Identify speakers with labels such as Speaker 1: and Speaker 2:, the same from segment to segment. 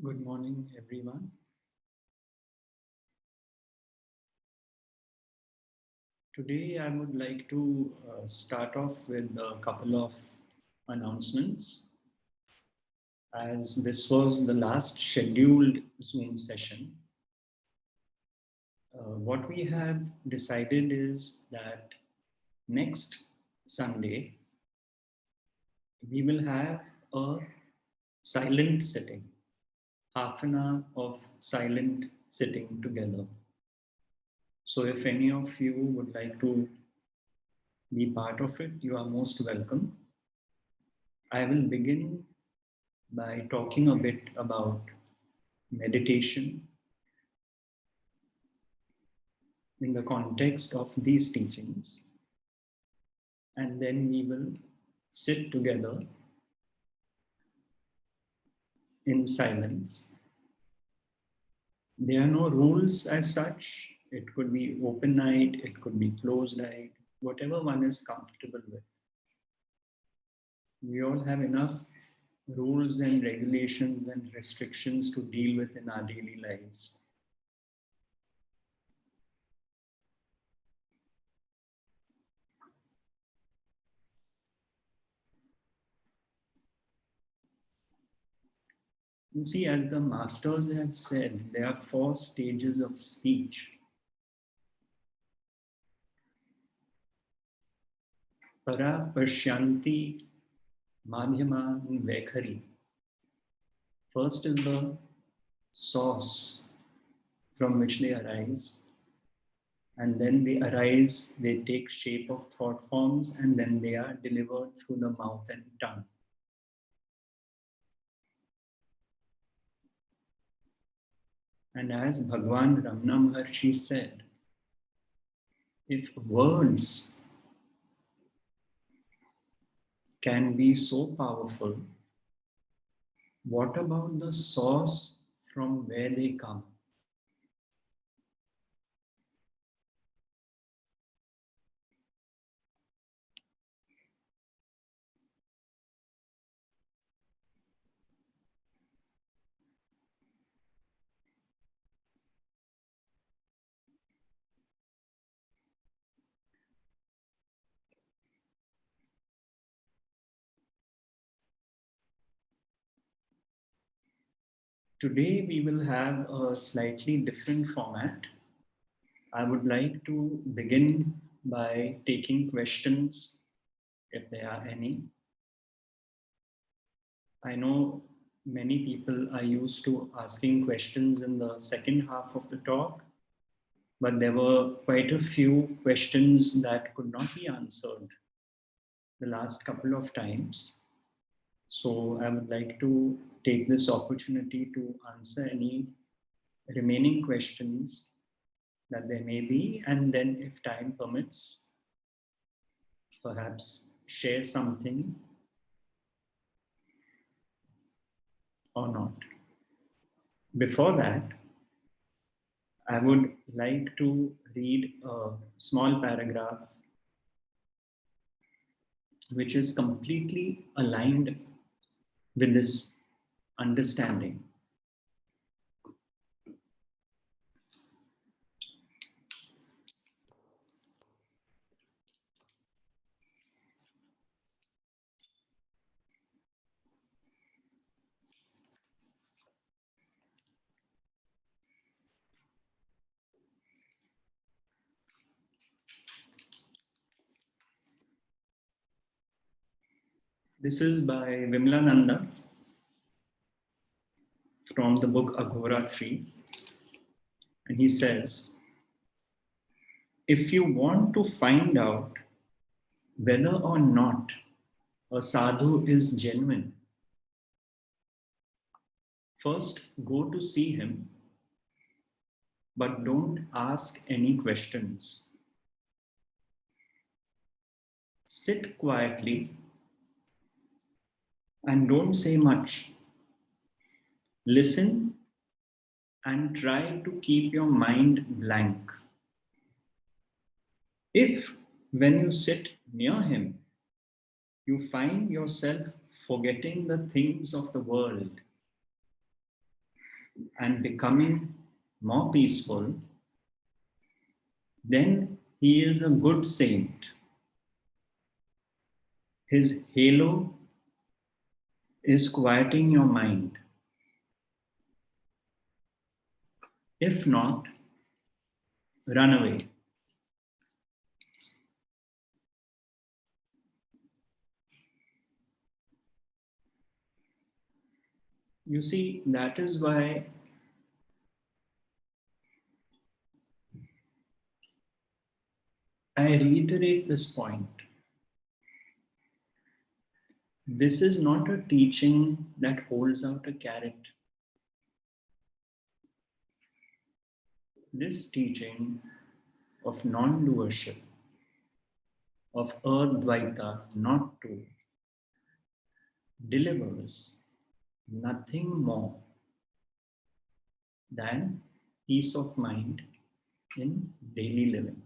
Speaker 1: Good morning, everyone. Today, I would like to start off with a couple of announcements. As this was the last scheduled Zoom session, what we have decided is that next Sunday, we will have a silent sitting, half an hour of silent sitting together. So if any of you would like to be part of it, you are most welcome. I will begin by talking a bit about meditation in the context of these teachings, and then we will sit together in silence. There are no rules as such. It could be open-eyed, it could be closed-eyed, whatever one is comfortable with. We all have enough rules and regulations and restrictions to deal with in our daily lives. You see, as the masters have said, there are 4 stages of speech. Para, Pashyanti, Madhyama, and Vekhari. First is the source from which they arise. And then they arise, they take shape of thought forms, and then they are delivered through the mouth and tongue. And as Bhagwan Ramana Maharshi said, if words can be so powerful, what about the source from where they come? Today we will have a slightly different format. I would like to begin by taking questions, if there are any. I know many people are used to asking questions in the second half of the talk, but there were quite a few questions that could not be answered the last couple of times. So I would like to take this opportunity to answer any remaining questions that there may be, and then if time permits, perhaps share something or not. Before that, I would like to read a small paragraph which is completely aligned with this understanding. This is by Vimalananda from the book Aghora 3. And he says, if you want to find out whether or not a sadhu is genuine, first go to see him, but don't ask any questions. Sit quietly and don't say much. Listen and try to keep your mind blank. If, when you sit near him, you find yourself forgetting the things of the world, and becoming more peaceful, then he is a good saint. His halo is quieting your mind. If not, run away. You see, that is why I reiterate this point. This is not a teaching that holds out a carrot. This teaching of non-doership, of Advaita, not to, delivers nothing more than peace of mind in daily living.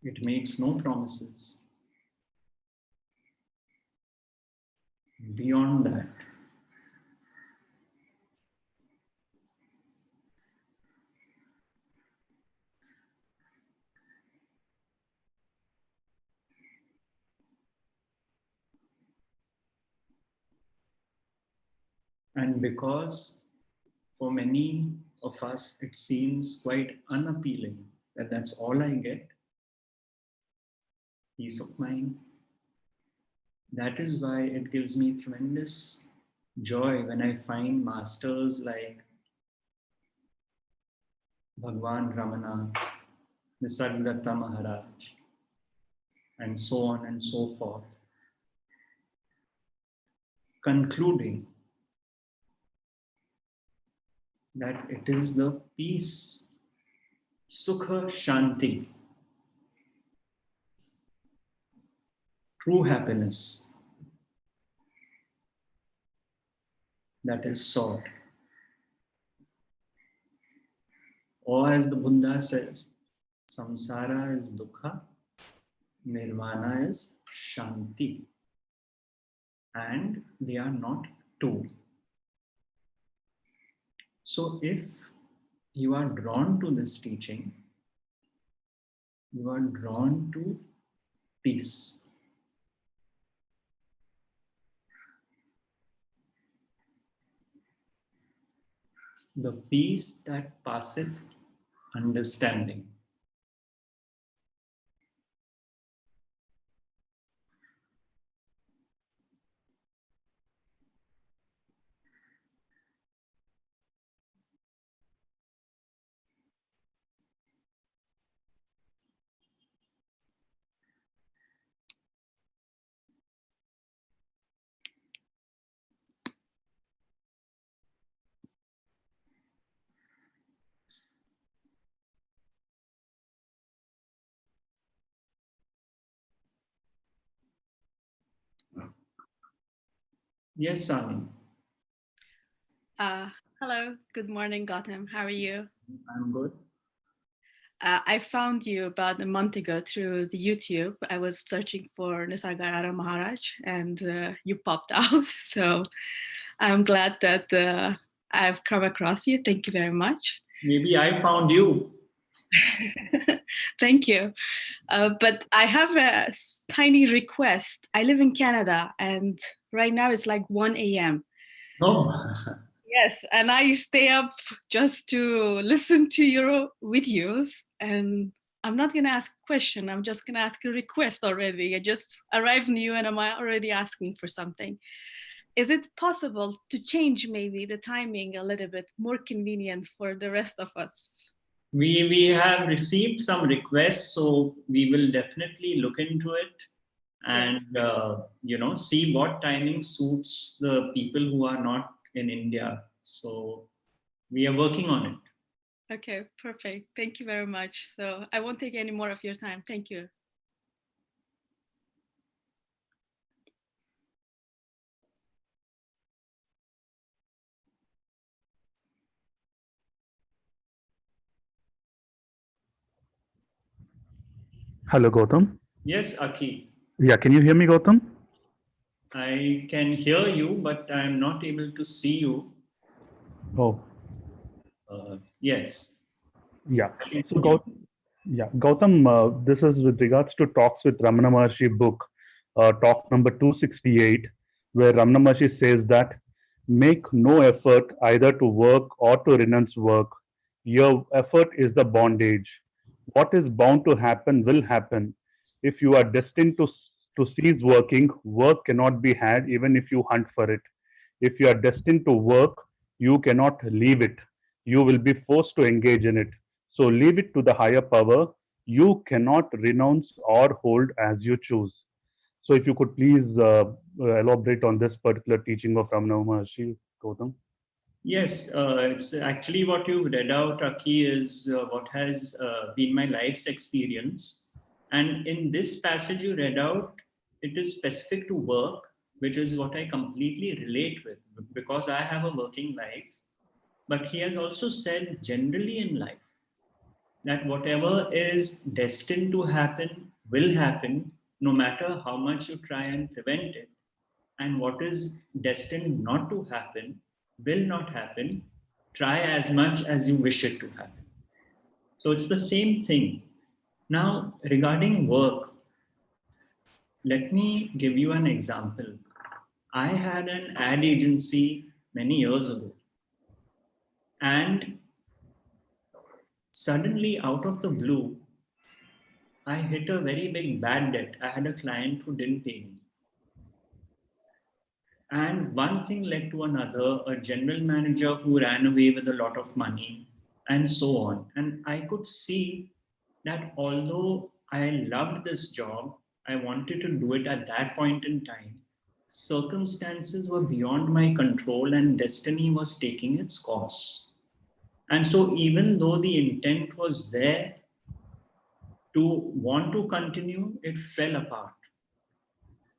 Speaker 1: It makes no promises. Beyond that, and because for many of us it seems quite unappealing that that's all I get, peace of mind. That is why it gives me tremendous joy when I find masters like Bhagwan Ramana, Nisargadatta Maharaj, and so on and so forth, concluding that it is the peace, Sukha Shanti, true happiness that is sought. Or as the Buddha says, samsara is dukkha, nirvana is shanti. And they are not two. So if you are drawn to this teaching, you are drawn to peace. The peace that passeth understanding. Yes, Anil.
Speaker 2: Hello, good morning, Gautam. How are you?
Speaker 1: I'm good.
Speaker 2: I found you about a month ago through the YouTube. I was searching for Nisargadatta Maharaj and you popped out. So I'm glad that I've come across you. Thank you very much.
Speaker 1: Maybe I found you.
Speaker 2: Thank you. But I have a tiny request. I live in Canada and right now it's like 1 a.m.
Speaker 1: No.
Speaker 2: Yes, and I stay up just to listen to your videos, and I'm not going to ask a question. I'm just going to ask a request already. I just arrived new and I'm already asking for something. Is it possible to change maybe the timing a little bit more convenient for the rest of us?
Speaker 1: We have received some requests, so we will definitely look into it and
Speaker 2: yes.
Speaker 1: See what timing suits the people who are not in India. So we are working on it.
Speaker 2: Okay, perfect. Thank you very much. So I won't take any more of your time. Thank you.
Speaker 3: Hello, Gautam.
Speaker 1: Yes, Aki.
Speaker 3: Yeah, can you hear me, Gautam?
Speaker 1: I can hear you, but I'm not able to see you.
Speaker 3: Oh,
Speaker 1: Yes.
Speaker 3: yeah.
Speaker 1: I can
Speaker 3: So,
Speaker 1: hear you.
Speaker 3: Gautam, this is with regards to Talks with Ramana Maharshi book, talk number 268, where Ramana Maharshi says that make no effort either to work or to renounce work. Your effort is the bondage. What is bound to happen will happen. If you are destined to cease working, work cannot be had even if you hunt for it. If you are destined to work, you cannot leave it. You will be forced to engage in it. So leave it to the higher power. You cannot renounce or hold as you choose. So if you could please elaborate on this particular teaching of Ramana Maharshi, Gautam.
Speaker 1: Yes, it's actually what you read out, Aki, is what has been my life's experience. And in this passage you read out, it is specific to work, which is what I completely relate with because I have a working life. But he has also said generally in life that whatever is destined to happen will happen, no matter how much you try and prevent it. And what is destined not to happen will not happen. Try as much as you wish it to happen. So it's the same thing. Now, regarding work, let me give you an example. I had an ad agency many years ago, and suddenly, out of the blue, I hit a very big bad debt. I had a client who didn't pay me. And one thing led to another, a general manager who ran away with a lot of money, and so on. And I could see that although I loved this job, I wanted to do it at that point in time. Circumstances were beyond my control, and destiny was taking its course. And so, even though the intent was there to want to continue, it fell apart.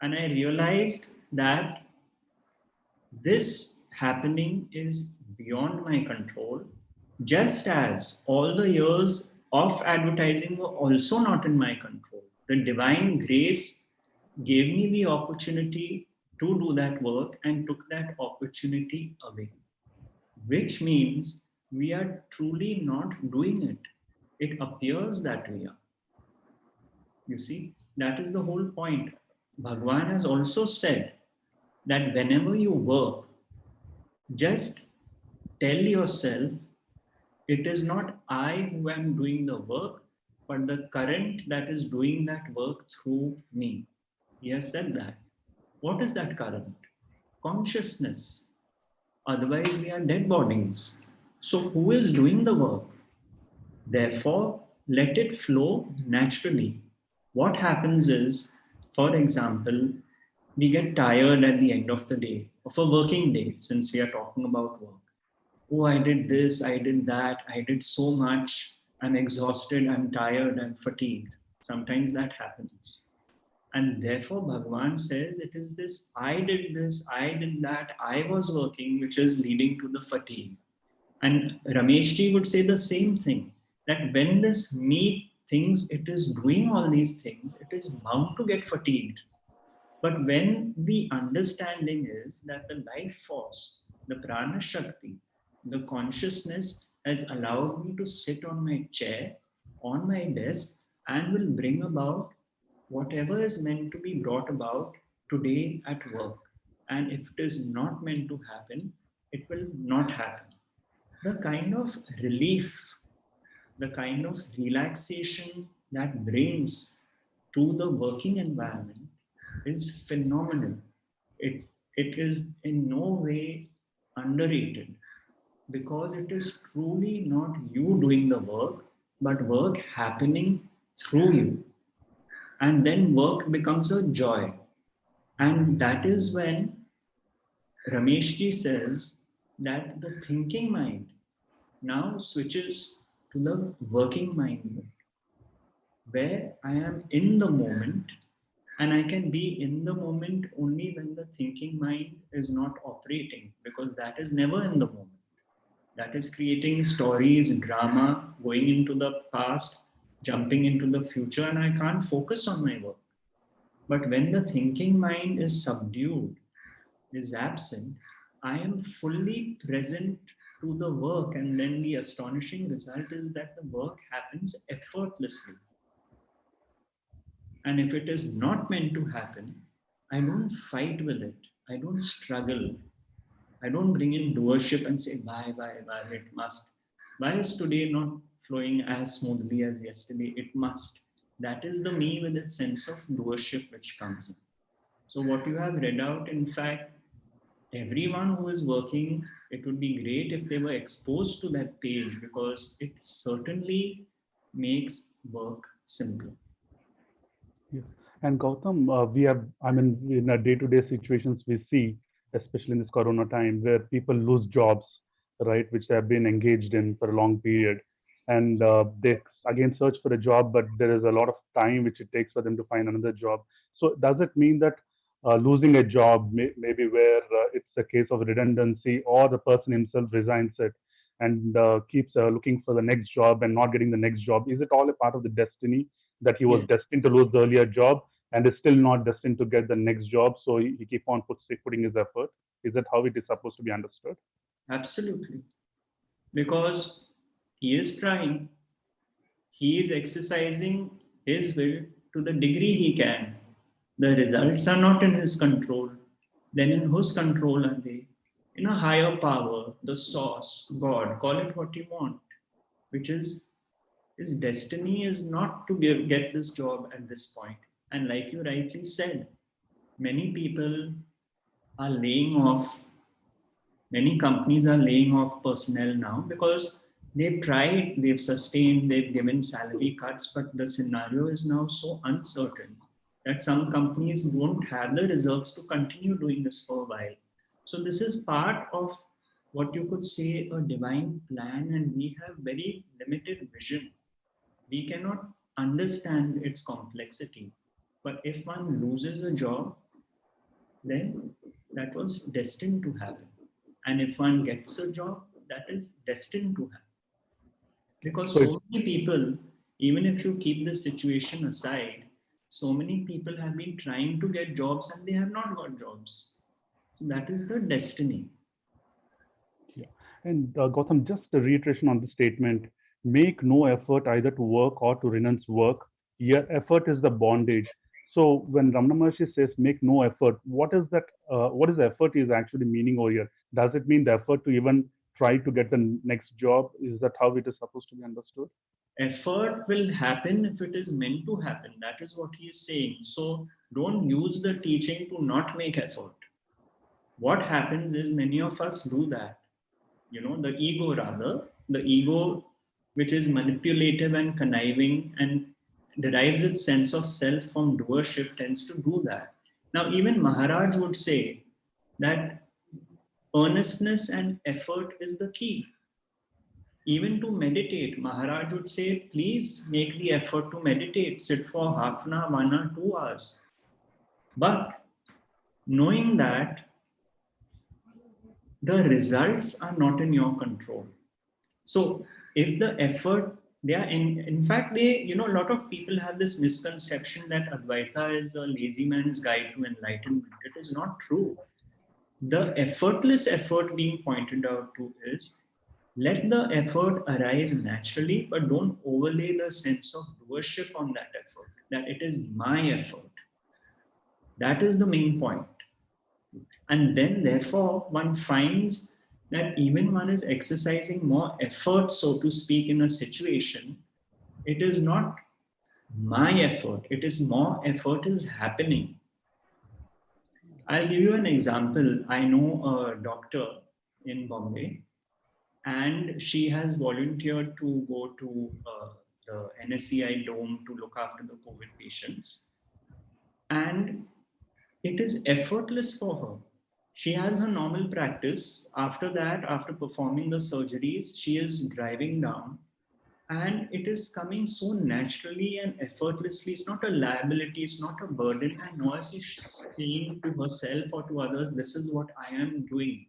Speaker 1: And I realized that this happening is beyond my control, just as all the years of advertising were also not in my control. The divine grace gave me the opportunity to do that work and took that opportunity away, which means we are truly not doing it. It appears that we are. You see, that is the whole point. Bhagwan has also said that whenever you work, just tell yourself it is not I who am doing the work, but the current that is doing that work through me. He has said that. What is that current? Consciousness. Otherwise, we are dead bodies. So, who is doing the work? Therefore, let it flow naturally. What happens is, for example, we get tired at the end of the day, of a working day, since we are talking about work. Oh, I did this, I did that, I did so much, I'm exhausted, I'm tired, I'm fatigued. Sometimes that happens. And therefore, Bhagwan says it is this, I did that, I was working, which is leading to the fatigue. And Rameshji would say the same thing that when this me thinks it is doing all these things, it is bound to get fatigued. But when the understanding is that the life force, the prana shakti, the consciousness has allowed me to sit on my chair, on my desk, and will bring about whatever is meant to be brought about today at work. And if it is not meant to happen, it will not happen. The kind of relief, the kind of relaxation that brings to the working environment is phenomenal. It is in no way underrated because it is truly not you doing the work, but work happening through you. And then work becomes a joy. And that is when Rameshji says that the thinking mind now switches to the working mind mode, where I am in the moment and I can be in the moment only when the thinking mind is not operating because that is never in the moment. That is creating stories, drama, going into the past, jumping into the future, and I can't focus on my work. But when the thinking mind is subdued, is absent, I am fully present to the work, and then the astonishing result is that the work happens effortlessly. And if it is not meant to happen, I don't fight with it, I don't struggle, I don't bring in doership and say, why, it must. Why is today not flowing as smoothly as yesterday? It must. That is the me with its sense of doership which comes in. So, what you have read out, in fact, everyone who is working, it would be great if they were exposed to that page, because it certainly makes work simpler.
Speaker 3: Yeah. And Gautam, we have, I mean, in our day-to-day situations, we see, especially in this Corona time, where people lose jobs, right, which they have been engaged in for a long period. And they again search for a job, but there is a lot of time which it takes for them to find another job. So does it mean that losing a job, maybe where it's a case of redundancy, or the person himself resigns it and keeps looking for the next job and not getting the next job, is it all a part of the destiny, that he was
Speaker 1: Yes,
Speaker 3: destined to lose the earlier job and is still not destined to get the next job? So he keep on putting his effort. Is that how it is supposed to be understood?
Speaker 1: absolutely. Because he is trying, he is exercising his will to the degree he can. The results are not in his control. Then in whose control are they? In a higher power, the source, God, call it what you want, which is his destiny is not to get this job at this point. And like you rightly said, many people are laying off, many companies are laying off personnel now because they've tried, they've sustained, they've given salary cuts, but the scenario is now so uncertain that some companies don't have the reserves to continue doing this for a while. So this is part of what you could say a divine plan, and we have very limited vision. We cannot understand its complexity. But if one loses a job, then that was destined to happen. And if one gets a job, that is destined to happen. Because
Speaker 3: So it's
Speaker 1: so many people, even if you keep the situation aside, so many people have been trying to get jobs and they have not got jobs. So that is the destiny.
Speaker 3: Yeah. And Gautam, just a reiteration on the statement, make no effort either to work or to renounce work. Yeah, effort is the bondage. So when Ramana Maharshi says make no effort, what is that? What is the effort is actually meaning over here? Does it mean the effort to even try to get the next job? Is that how it is supposed to be understood?
Speaker 1: Effort will happen if it is meant to happen. That is what he is saying. So don't use the teaching to not make effort. What happens is many of us do that. You know, the ego, rather, the ego, which is manipulative and conniving and derives its sense of self from doership, tends to do that. Now, even Maharaj would say that earnestness and effort is the key. Even to meditate, Maharaj would say, please make the effort to meditate, sit for half an hour, 1 or 2 hours. But knowing that the results are not in your control. So if the effort, they are in fact, they, you know, a lot of people have this misconception that Advaita is a lazy man's guide to enlightenment. It is not true. The effortless effort being pointed out to is let the effort arise naturally, but don't overlay the sense of worship on that effort, that it is my effort. That is the main point. And then, therefore, one finds that even one is exercising more effort, so to speak, in a situation, it is not my effort, it is more effort is happening. I'll give you an example. I know a doctor in Bombay, and she has volunteered to go to the NSCI dome to look after the COVID patients. And it is effortless for her. She has her normal practice. After that, after performing the surgeries, she is driving down, and it is coming so naturally and effortlessly. It's not a liability, it's not a burden, and nor is she saying to herself or to others, this is what I am doing.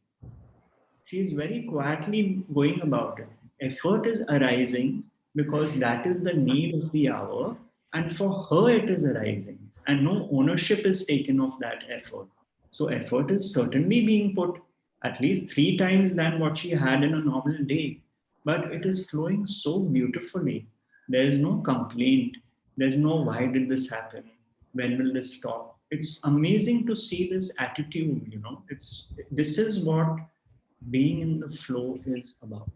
Speaker 1: She is very quietly going about it. Effort is arising because that is the need of the hour, and for her it is arising. and no ownership is taken of that effort. So effort is certainly being put at least 3 times than what she had in a normal day, but it is flowing so beautifully. There is no complaint. There's no why did this happen? When will this stop? It's amazing to see this attitude, you know. This is what being in the flow is about.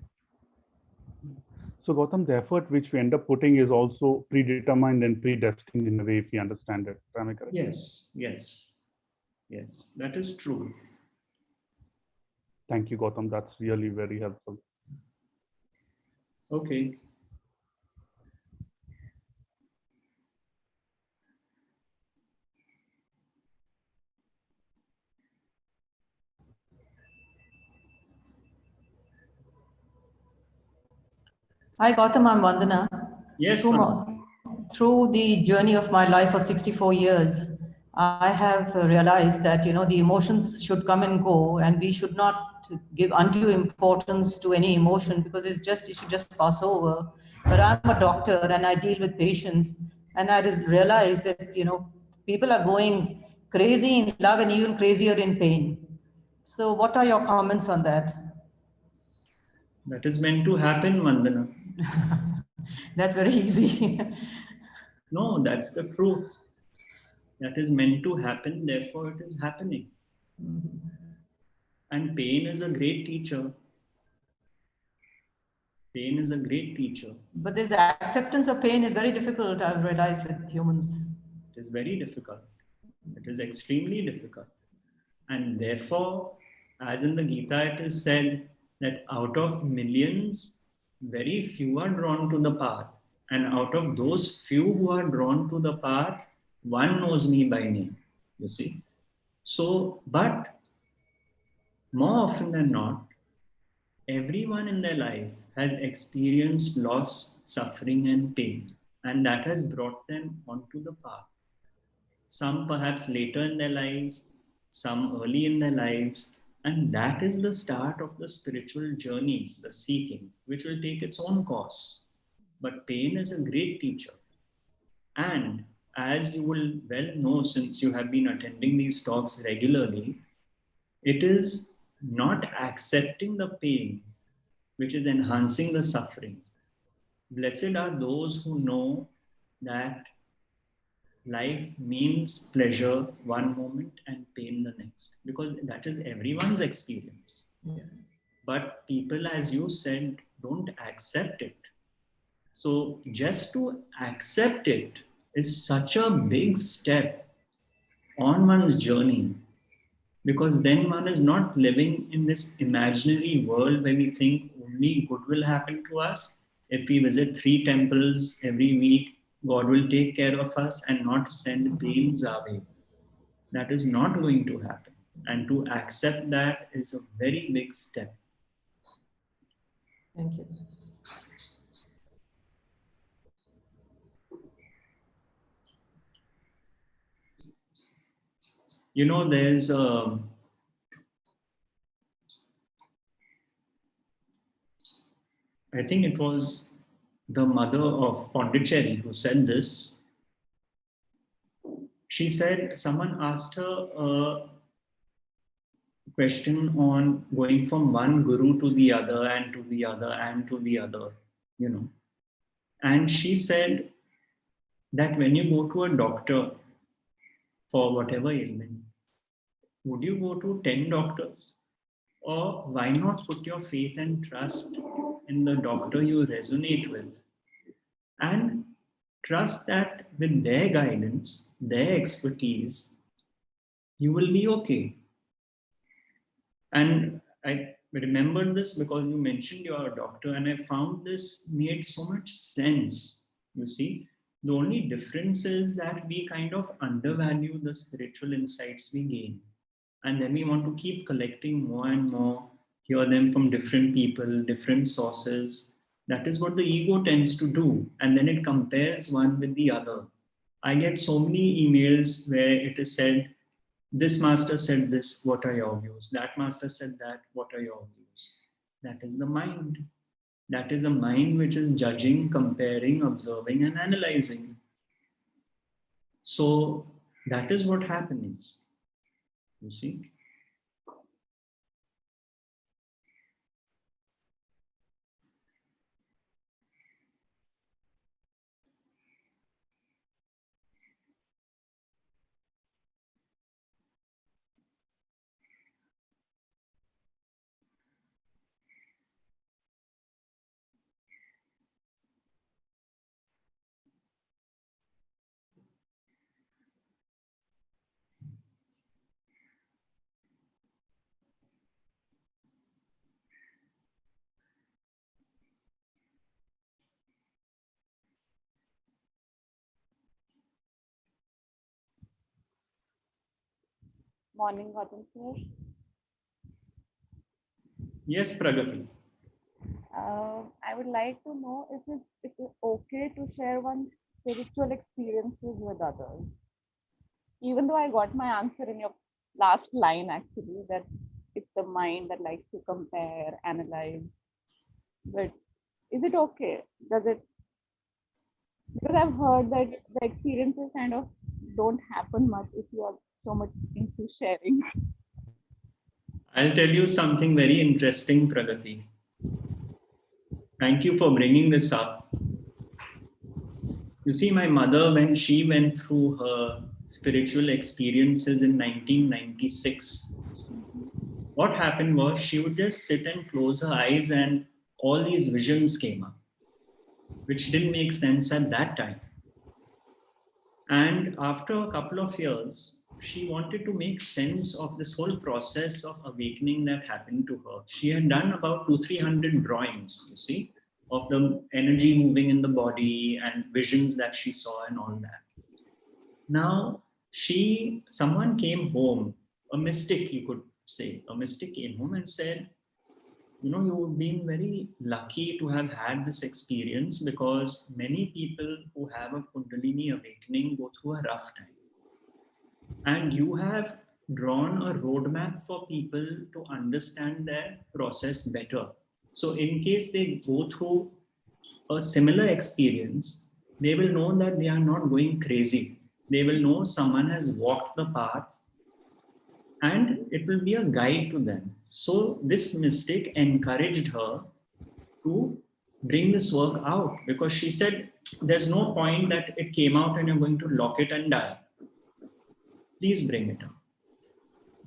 Speaker 3: So Gautam, the effort which we end up putting is also predetermined and predestined in a way, if we understand it. Am I correct?
Speaker 1: Yes, yes, yes, that is true.
Speaker 3: Thank you, Gautam. That's really very helpful.
Speaker 1: Okay.
Speaker 4: Hi, Gautam, I'm Vandana.
Speaker 1: Yes,
Speaker 4: Through the journey of my life of 64 years, I have realized that, the emotions should come and go, and we should not give undue importance to any emotion because it should just pass over. But I'm a doctor and I deal with patients, and I just realize that, people are going crazy in love and even crazier in pain. So what are your comments on that?
Speaker 1: that is meant to happen, Vandana.
Speaker 4: That's very easy.
Speaker 1: No, that's the truth. That is meant to happen, therefore it is happening. And pain is a great teacher. Pain is a great teacher.
Speaker 4: But this acceptance of pain is very difficult, I've realized, with humans.
Speaker 1: It is very difficult. It is extremely difficult. And therefore, as in the Gita, it is said that out of millions, very few are drawn to the path. And out of those few who are drawn to the path, one knows me by name, you see. So, but more often than not, everyone in their life has experienced loss, suffering, and pain, and that has brought them onto the path. Some perhaps later in their lives, some early in their lives, and that is the start of the spiritual journey, the seeking, which will take its own course. But pain is a great teacher. And as you will well know, since you have been attending these talks regularly, it is not accepting the pain which is enhancing the suffering. Blessed are those who know that life means pleasure one moment and pain the next, because that is everyone's experience.
Speaker 4: Yeah.
Speaker 1: But people, as you said, don't accept it. So just to accept it is such a big step on one's journey, because then one is not living in this imaginary world where we think only good will happen to us. If we visit 3 temples every week, God will take care of us and not send pains our way. That is not going to happen. And to accept that is a very big step.
Speaker 4: Thank you.
Speaker 1: You know, there's I think it was the mother of Pondicherry who said this. She said someone asked her a question on going from one guru to the other and to the other and to the other, you know. And she said that when you go to a doctor for whatever ailment, would you go to 10 doctors? Or why not put your faith and trust in the doctor you resonate with and trust that with their guidance, their expertise, you will be okay. And I remembered this because you mentioned you are a doctor, and I found this made so much sense. You see, the only difference is that we kind of undervalue the spiritual insights we gain. And then we want to keep collecting more and more, hear them from different people, different sources. That is what the ego tends to do. And then it compares one with the other. I get so many emails where it is said, this master said this, what are your views? That master said that, what are your views? That is the mind. That is a mind which is judging, comparing, observing, and analyzing. So That is what happens. You see?
Speaker 5: Morning, Gautam sir.
Speaker 1: Yes, Pragati.
Speaker 5: I would like to know if it's okay to share one's spiritual experiences with others. Even though I got my answer in your last line, actually, that it's the mind that likes to compare, analyze. But is it okay? Does it? Because I've heard that the experiences kind of don't happen much if you are so much into sharing.
Speaker 1: I'll tell you something very interesting, Pragati. Thank you for bringing this up. You see, my mother, when she went through her spiritual experiences in 1996, what happened was she would just sit and close her eyes and all these visions came up, which didn't make sense at that time. And after a couple of years, she wanted to make sense of this whole process of awakening that happened to her. She had done about 200-300 drawings, you see, of the energy moving in the body and visions that she saw and all that. Now, someone came home, a mystic, you could say, a mystic came home and said, you know, you've been very lucky to have had this experience because many people who have a Kundalini awakening go through a rough time. And you have drawn a roadmap for people to understand their process better. So in case they go through a similar experience, they will know that they are not going crazy. They will know someone has walked the path and it will be a guide to them. So this mystic encouraged her to bring this work out because she said, there's no point that it came out and you're going to lock it and die. Please bring it out.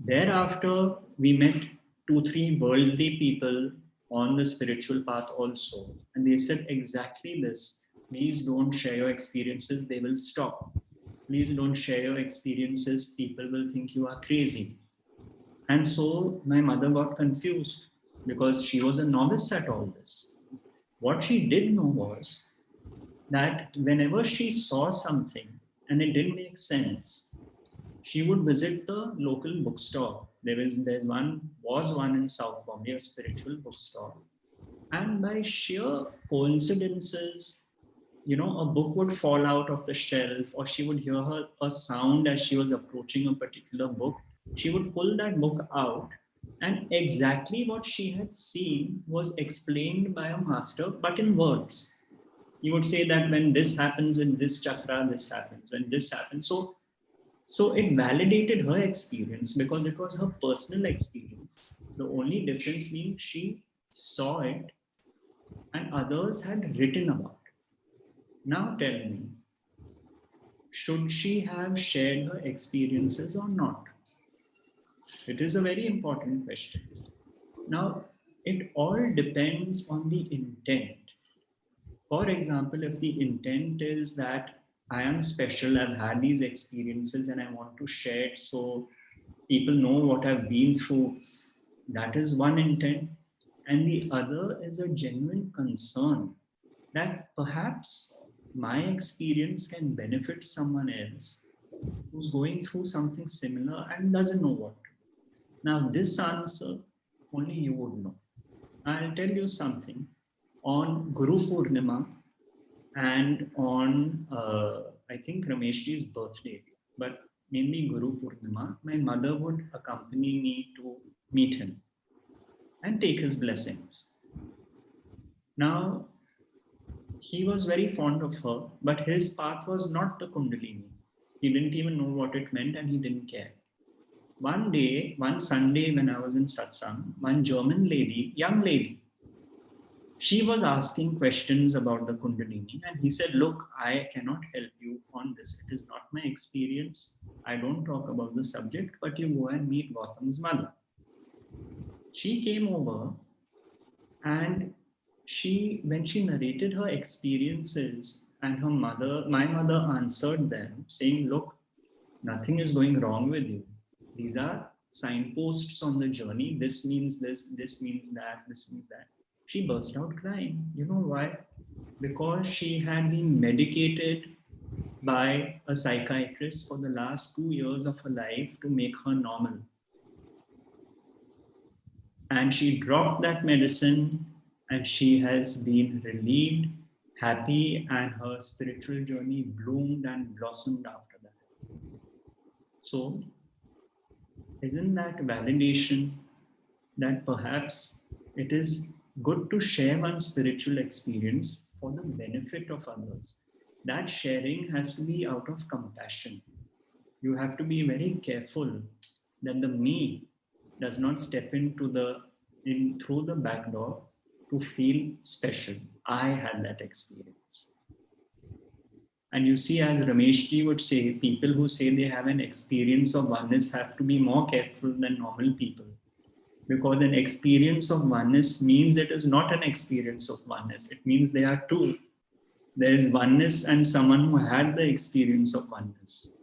Speaker 1: Thereafter, we met 2-3 worldly people on the spiritual path also. And they said exactly this. Please don't share your experiences, they will stop. Please don't share your experiences, people will think you are crazy. And so my mother got confused because she was a novice at all this. What she did know was that whenever she saw something and it didn't make sense, she would visit the local bookstore. Was one in South Bombay, a spiritual bookstore. And by sheer coincidences, you know, a book would fall out of the shelf or she would hear a sound as she was approaching a particular book. She would pull that book out and exactly what she had seen was explained by a master, but in words. You would say that when this happens, in this chakra, this happens, and this happens. So it validated her experience because it was her personal experience. The only difference being she saw it and others had written about it. Now tell me, should she have shared her experiences or not? It is a very important question. Now, it all depends on the intent. For example, if the intent is that I am special, I've had these experiences and I want to share it so people know what I've been through, that is one intent. And the other is a genuine concern that perhaps my experience can benefit someone else who's going through something similar and doesn't know what to. Now, this answer only you would know. I'll tell you something. On Guru Purnima and on, I think, Rameshji's birthday, but mainly Guru Purnima, my mother would accompany me to meet him and take his blessings. Now, he was very fond of her, but his path was not the Kundalini. He didn't even know what it meant and he didn't care. One day, one Sunday when I was in satsang, one German lady, young lady, she was asking questions about the Kundalini and he said, look, I cannot help you on this. It is not my experience. I don't talk about the subject, but you go and meet Gautam's mother. She came over and when she narrated her experiences and my mother answered them saying, look, nothing is going wrong with you. These are signposts on the journey. This means this means that, this means that. She burst out crying. You know why? Because she had been medicated by a psychiatrist for the last 2 years of her life to make her normal. And she dropped that medicine and she has been relieved, happy, and her spiritual journey bloomed and blossomed after that. So, isn't that validation that perhaps it is good to share one's spiritual experience for the benefit of others? That sharing has to be out of compassion. You have to be very careful that the me does not step through the back door to feel special. I had that experience. And you see, as Rameshji would say, people who say they have an experience of oneness have to be more careful than normal people. Because an experience of oneness means it is not an experience of oneness. It means there are two. There is oneness and someone who had the experience of oneness.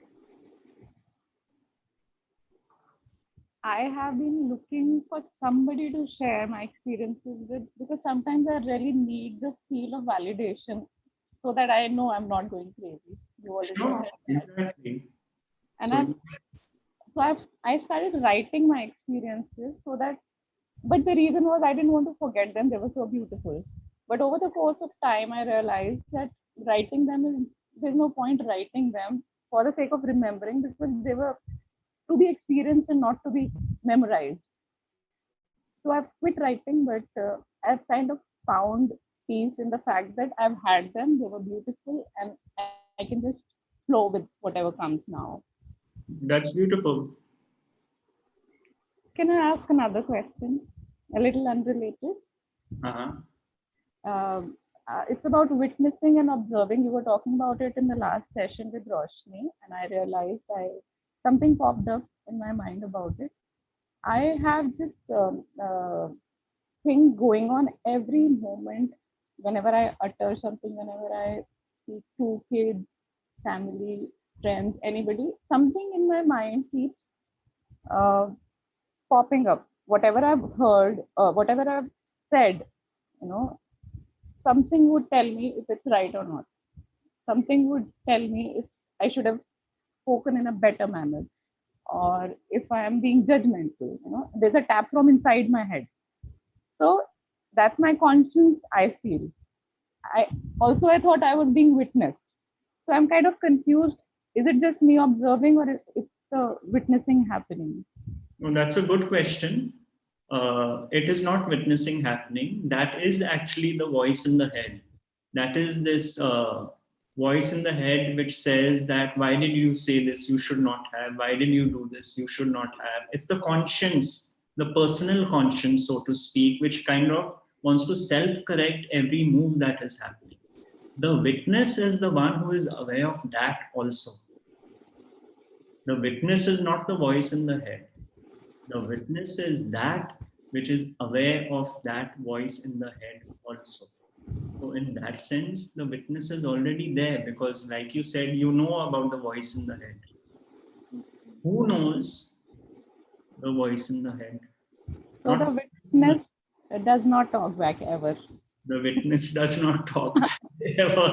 Speaker 5: I have been looking for somebody to share my experiences with because sometimes I really need the feel of validation so that I know I'm not going crazy. You already
Speaker 1: Sure,
Speaker 5: said that.
Speaker 1: exactly.
Speaker 5: And I started writing my experiences so that, but the reason was I didn't want to forget them. They were so beautiful. But over the course of time, I realized that writing them there's no point writing them for the sake of remembering because they were to be experienced and not to be memorized. So I've quit writing, but I've kind of found peace in the fact that I've had them, they were beautiful, and I can just flow with whatever comes now.
Speaker 1: That's beautiful.
Speaker 5: Can I ask another question? A little unrelated. It's about witnessing and observing. You were talking about it in the last session with Roshni, and I realized something popped up in my mind about it. I have this thing going on every moment whenever I utter something, whenever I speak to kids, family, friends, anybody, something in my mind keeps popping up. Whatever I've heard, whatever I've said, something would tell me if it's right or not. Something would tell me if I should have spoken in a better manner or if I am being judgmental. There's a tap from inside my head. So that's my conscience, I feel. I thought I was being witnessed. So I'm kind of confused. Is it just me observing or is the witnessing happening?
Speaker 1: Well, that's a good question. It is not witnessing happening. That is actually the voice in the head. That is this voice in the head which says that, why did you say this? You should not have. Why did you do this? You should not have. It's the conscience, the personal conscience, so to speak, which kind of wants to self-correct every move that is happening. The witness is the one who is aware of that also. The witness is not the voice in the head. The witness is that which is aware of that voice in the head also. So in that sense, the witness is already there because like you said, you know about the voice in the head. Who knows the voice in the head?
Speaker 5: So the witness does not talk back ever.
Speaker 1: The witness does not talk ever.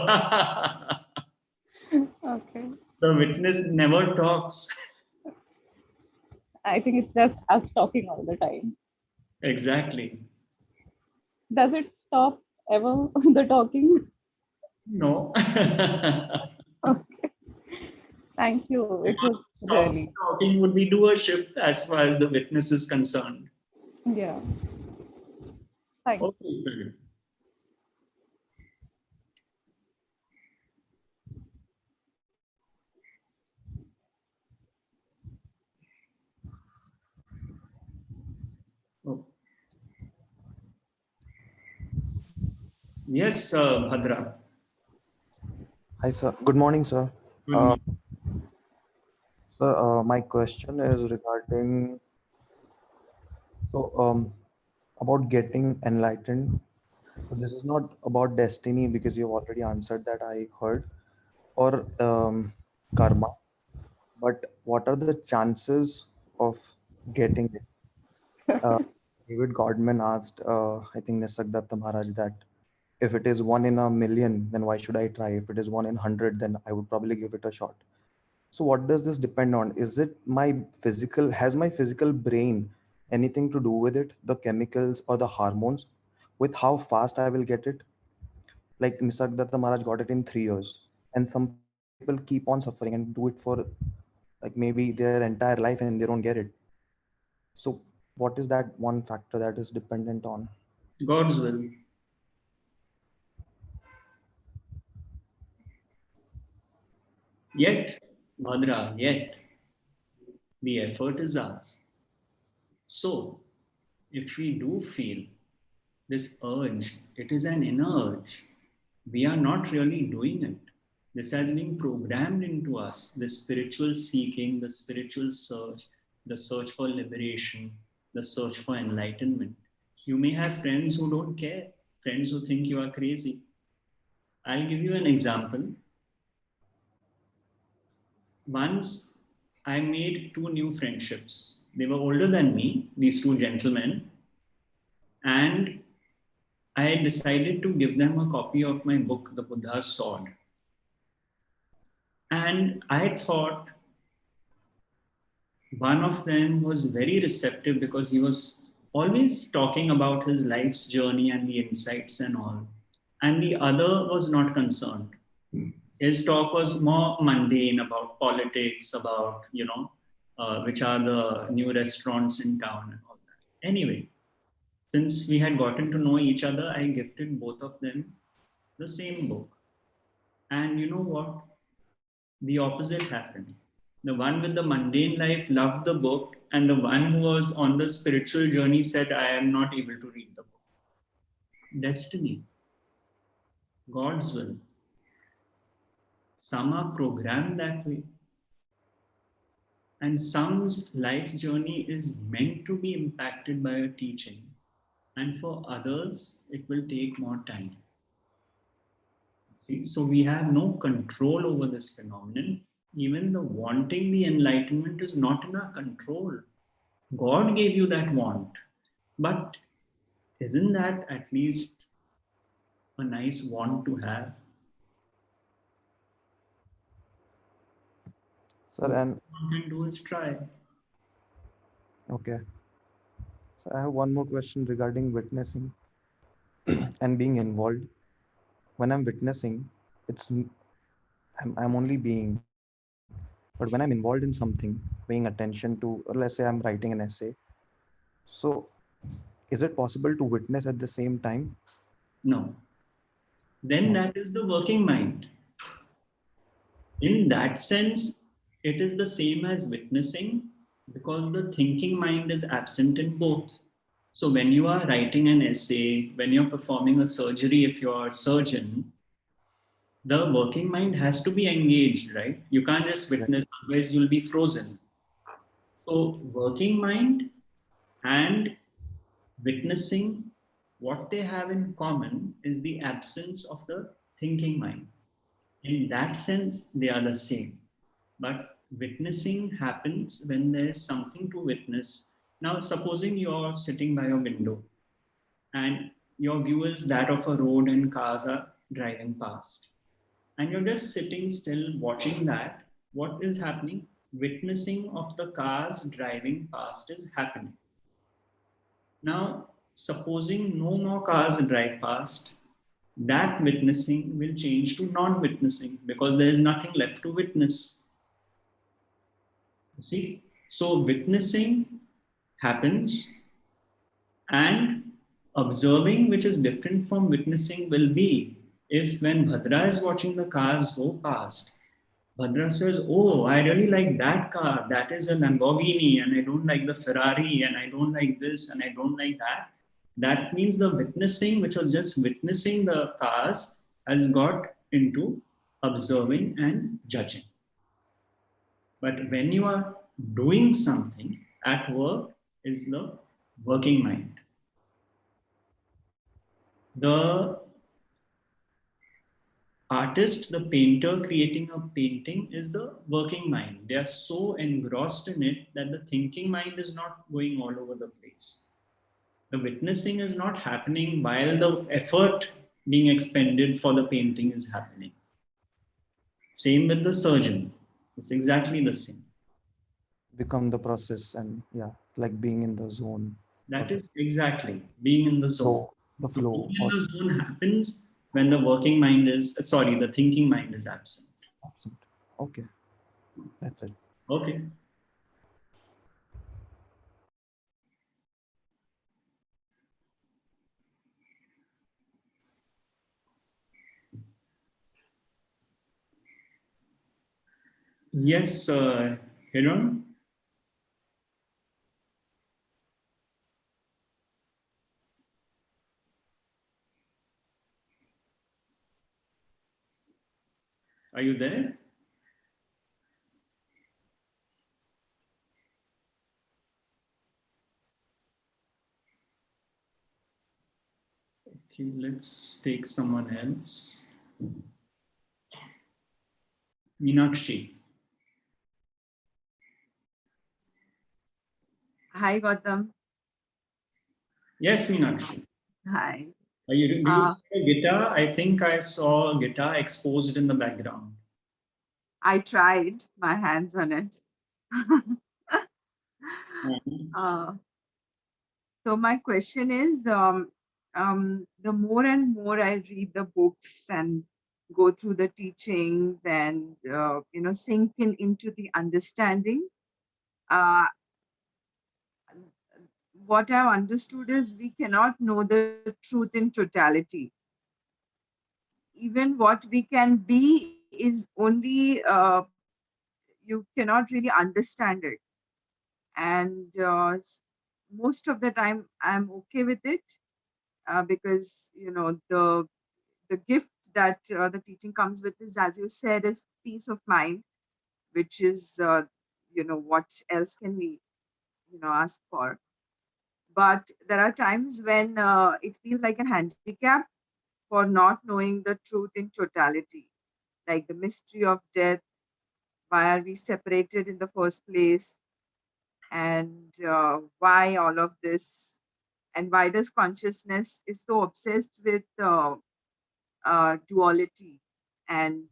Speaker 5: Okay.
Speaker 1: The witness never talks.
Speaker 5: I think it's just us talking all the time.
Speaker 1: Exactly.
Speaker 5: Does it stop ever, the talking?
Speaker 1: No.
Speaker 5: Okay. Thank you. It was really.
Speaker 1: Talking would be doership as far as the witness is concerned.
Speaker 5: Yeah. Thank you.
Speaker 1: Okay. Yes, Bhadra.
Speaker 6: Hi, sir. Good morning, sir.
Speaker 1: Good
Speaker 6: Uh,
Speaker 1: morning.
Speaker 6: sir, my question is regarding about getting enlightened. So this is not about destiny because you've already answered that I heard, or karma. But what are the chances of getting it? Uh, David Godman asked, I think Nisargadatta Maharaj, that if it is 1 in a million, then why should I try? If it is 1 in 100, then I would probably give it a shot. So what does this depend on? Is it has my physical brain anything to do with it, the chemicals or the hormones, with how fast I will get it? Like Nisargadatta Maharaj got it in 3 years, and some people keep on suffering and do it for like maybe their entire life and they don't get it. So what is that one factor that is dependent on?
Speaker 1: God's will. Yet, Bhadra, yet, the effort is ours. So, if we do feel this urge, it is an inner urge. We are not really doing it. This has been programmed into us, the spiritual seeking, the spiritual search, the search for liberation, the search for enlightenment. You may have friends who don't care, friends who think you are crazy. I'll give you an example. Once I made two new friendships. They were older than me, these two gentlemen, and I decided to give them a copy of my book, The Buddha's Sword. And I thought one of them was very receptive because he was always talking about his life's journey and the insights and all. And the other was not concerned. His talk was more mundane about politics, about, which are the new restaurants in town and all that. Anyway, since we had gotten to know each other, I gifted both of them the same book. And you know what? The opposite happened. The one with the mundane life loved the book, and the one who was on the spiritual journey said, I am not able to read the book. Destiny, God's will. Some are programmed that way, and some's life journey is meant to be impacted by a teaching, and for others, it will take more time. See, so we have no control over this phenomenon. Even the wanting the enlightenment is not in our control. God gave you that want, but isn't that at least a nice want to have?
Speaker 6: Sir,
Speaker 1: So
Speaker 6: and
Speaker 1: all one can do is try.
Speaker 6: okay. So I have one more question regarding witnessing and being involved. When I'm witnessing, it's I'm only being, but when I'm involved in something, paying attention to, or let's say I'm writing an essay, so is it possible to witness at the same time?
Speaker 1: No. Then
Speaker 6: No.
Speaker 1: that is the working mind. In that sense, it is the same as witnessing because the thinking mind is absent in both. So when you are writing an essay, when you're performing a surgery, if you're a surgeon, the working mind has to be engaged, right? You can't just
Speaker 6: Exactly.
Speaker 1: witness, otherwise you'll be frozen. So working mind and witnessing, what they have in common is the absence of the thinking mind. In that sense, they are the same. But witnessing happens when there's something to witness. Now, supposing you're sitting by a window and your view is that of a road and cars are driving past, and you're just sitting still watching that, what is happening? Witnessing of the cars driving past is happening. Now, supposing no more cars drive past, that witnessing will change to non witnessing because there is nothing left to witness. See? So, witnessing happens, and observing, which is different from witnessing, will be if when Bhadra is watching the cars go past, Bhadra says, oh, I really like that car. That is a Lamborghini, and I don't like the Ferrari, and I don't like this, and I don't like that. That means the witnessing, which was just witnessing the cars, has got into observing and judging. But when you are doing something at work, is the working mind. The artist, the painter creating a painting is the working mind. They are so engrossed in it that the thinking mind is not going all over the place. The witnessing is not happening while the effort being expended for the painting is happening. Same with the surgeon. It's exactly the same.
Speaker 6: Become the process, and yeah, like being in the zone.
Speaker 1: That is exactly being in the zone.
Speaker 6: The
Speaker 1: So being
Speaker 6: flow.
Speaker 1: in the zone happens when the working mind is, the thinking mind is absent.
Speaker 6: Absent. Okay, that's it.
Speaker 1: Okay. Yes, Hiron? Are you there? Okay, let's take someone else. Meenakshi.
Speaker 7: Hi, Gautam.
Speaker 1: Yes, Meenakshi.
Speaker 7: Hi.
Speaker 1: Do you play a guitar? I think I saw a guitar exposed in the background.
Speaker 7: I tried my hands on it. uh, so my question is, the more and more I read the books and go through the teachings and sink into the understanding, uh, what I've understood is we cannot know the truth in totality. Even what we can be is only you cannot really understand it, and most of the time I'm okay with it, because the gift that the teaching comes with is, as you said, is peace of mind, which is what else can we ask for. But there are times when it feels like a handicap for not knowing the truth in totality, like the mystery of death. Why are we separated in the first place? And why all of this? And why does consciousness is so obsessed with duality and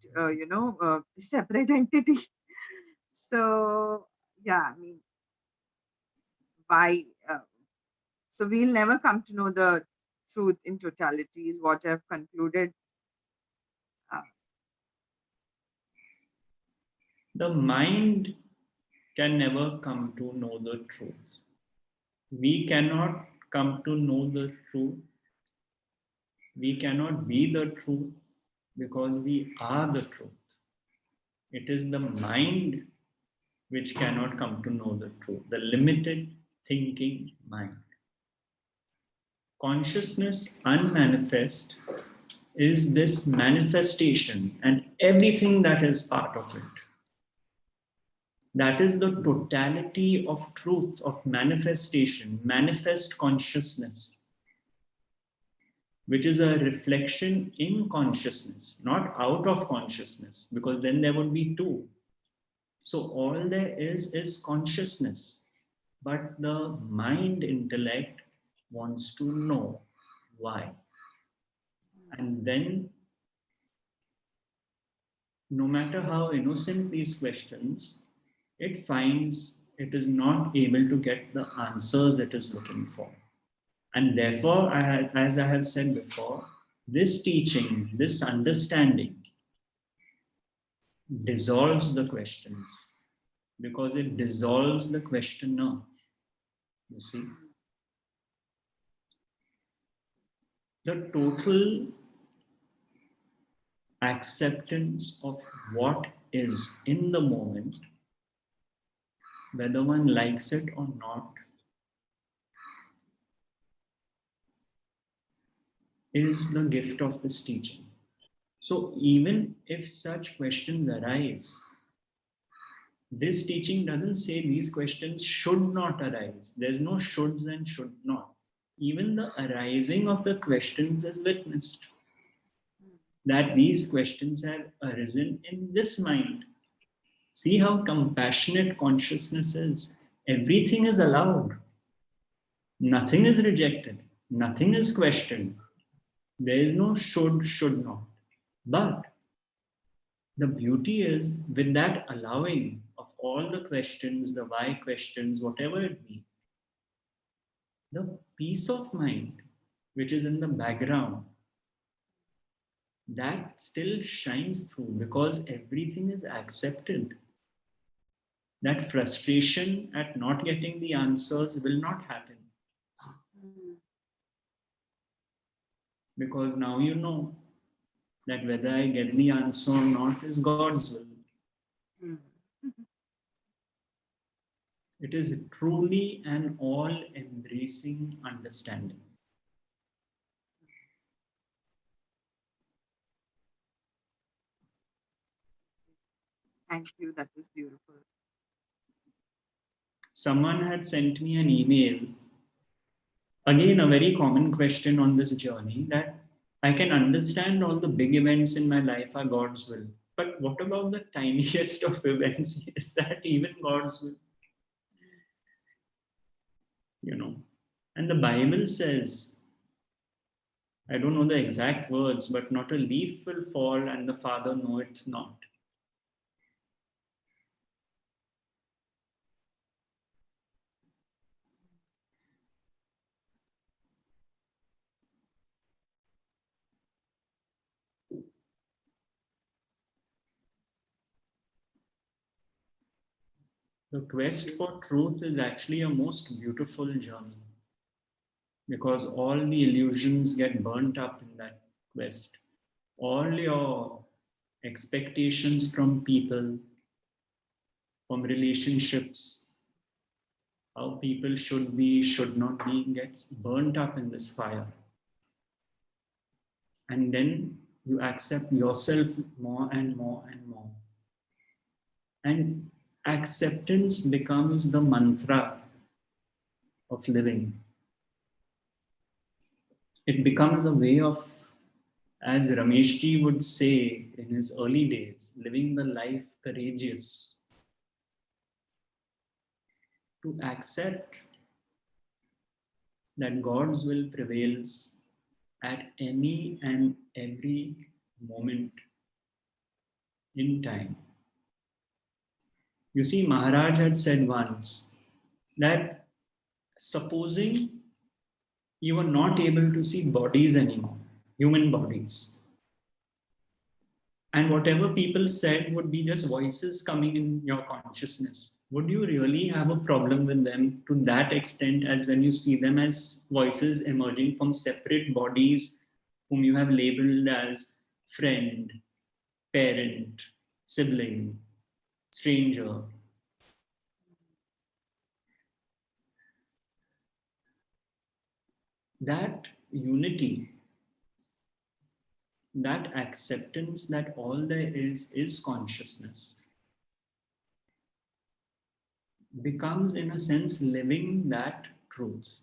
Speaker 7: separate entity? So yeah, I mean, why? So we'll never come to know the truth in totality, is what I've concluded.
Speaker 1: The mind can never come to know the truth. We cannot come to know the truth. We cannot be the truth because we are the truth. It is the mind which cannot come to know the truth, the limited thinking mind. Consciousness unmanifest is this manifestation and everything that is part of it. That is the totality of truth, of manifestation, manifest consciousness, which is a reflection in consciousness, not out of consciousness, because then there would be two. So all there is consciousness, but the mind intellect wants to know why. And then, no matter how innocent these questions, it finds it is not able to get the answers it is looking for. And therefore, as I have said before, this teaching, this understanding dissolves the questions because it dissolves the questioner. You see, the total acceptance of what is in the moment, whether one likes it or not, is the gift of this teaching. So even if such questions arise, this teaching doesn't say these questions should not arise. There's no shoulds and should not. Even the arising of the questions is witnessed. That these questions have arisen in this mind. See how compassionate consciousness is. Everything is allowed. Nothing is rejected. Nothing is questioned. There is no should not. But the beauty is with that allowing of all the questions, the why questions, whatever it be, the peace of mind, which is in the background, that still shines through because everything is accepted. That frustration at not getting the answers will not happen. Because now you know that whether I get the answer or not is God's will. It is truly an all-embracing understanding.
Speaker 7: Thank you. That was beautiful.
Speaker 1: Someone had sent me an email. Again, a very common question on this journey, that I can understand all the big events in my life are God's will. But what about the tiniest of events? Is that even God's will? You know, and the Bible says, I don't know the exact words, but not a leaf will fall and the Father knoweth not. The quest for truth is actually a most beautiful journey because all the illusions get burnt up in that quest. All your expectations from people, from relationships, how people should be, should not be, gets burnt up in this fire. And then you accept yourself more and more and more. And acceptance becomes the mantra of living. It becomes a way of, as Rameshji would say in his early days, living the life courageous. To accept that God's will prevails at any and every moment in time. You see, Maharaj had said once that supposing you are not able to see bodies anymore, human bodies, and whatever people said would be just voices coming in your consciousness, would you really have a problem with them to that extent as when you see them as voices emerging from separate bodies whom you have labeled as friend, parent, sibling, stranger? That unity, that acceptance that all there is consciousness, becomes in a sense living that truth.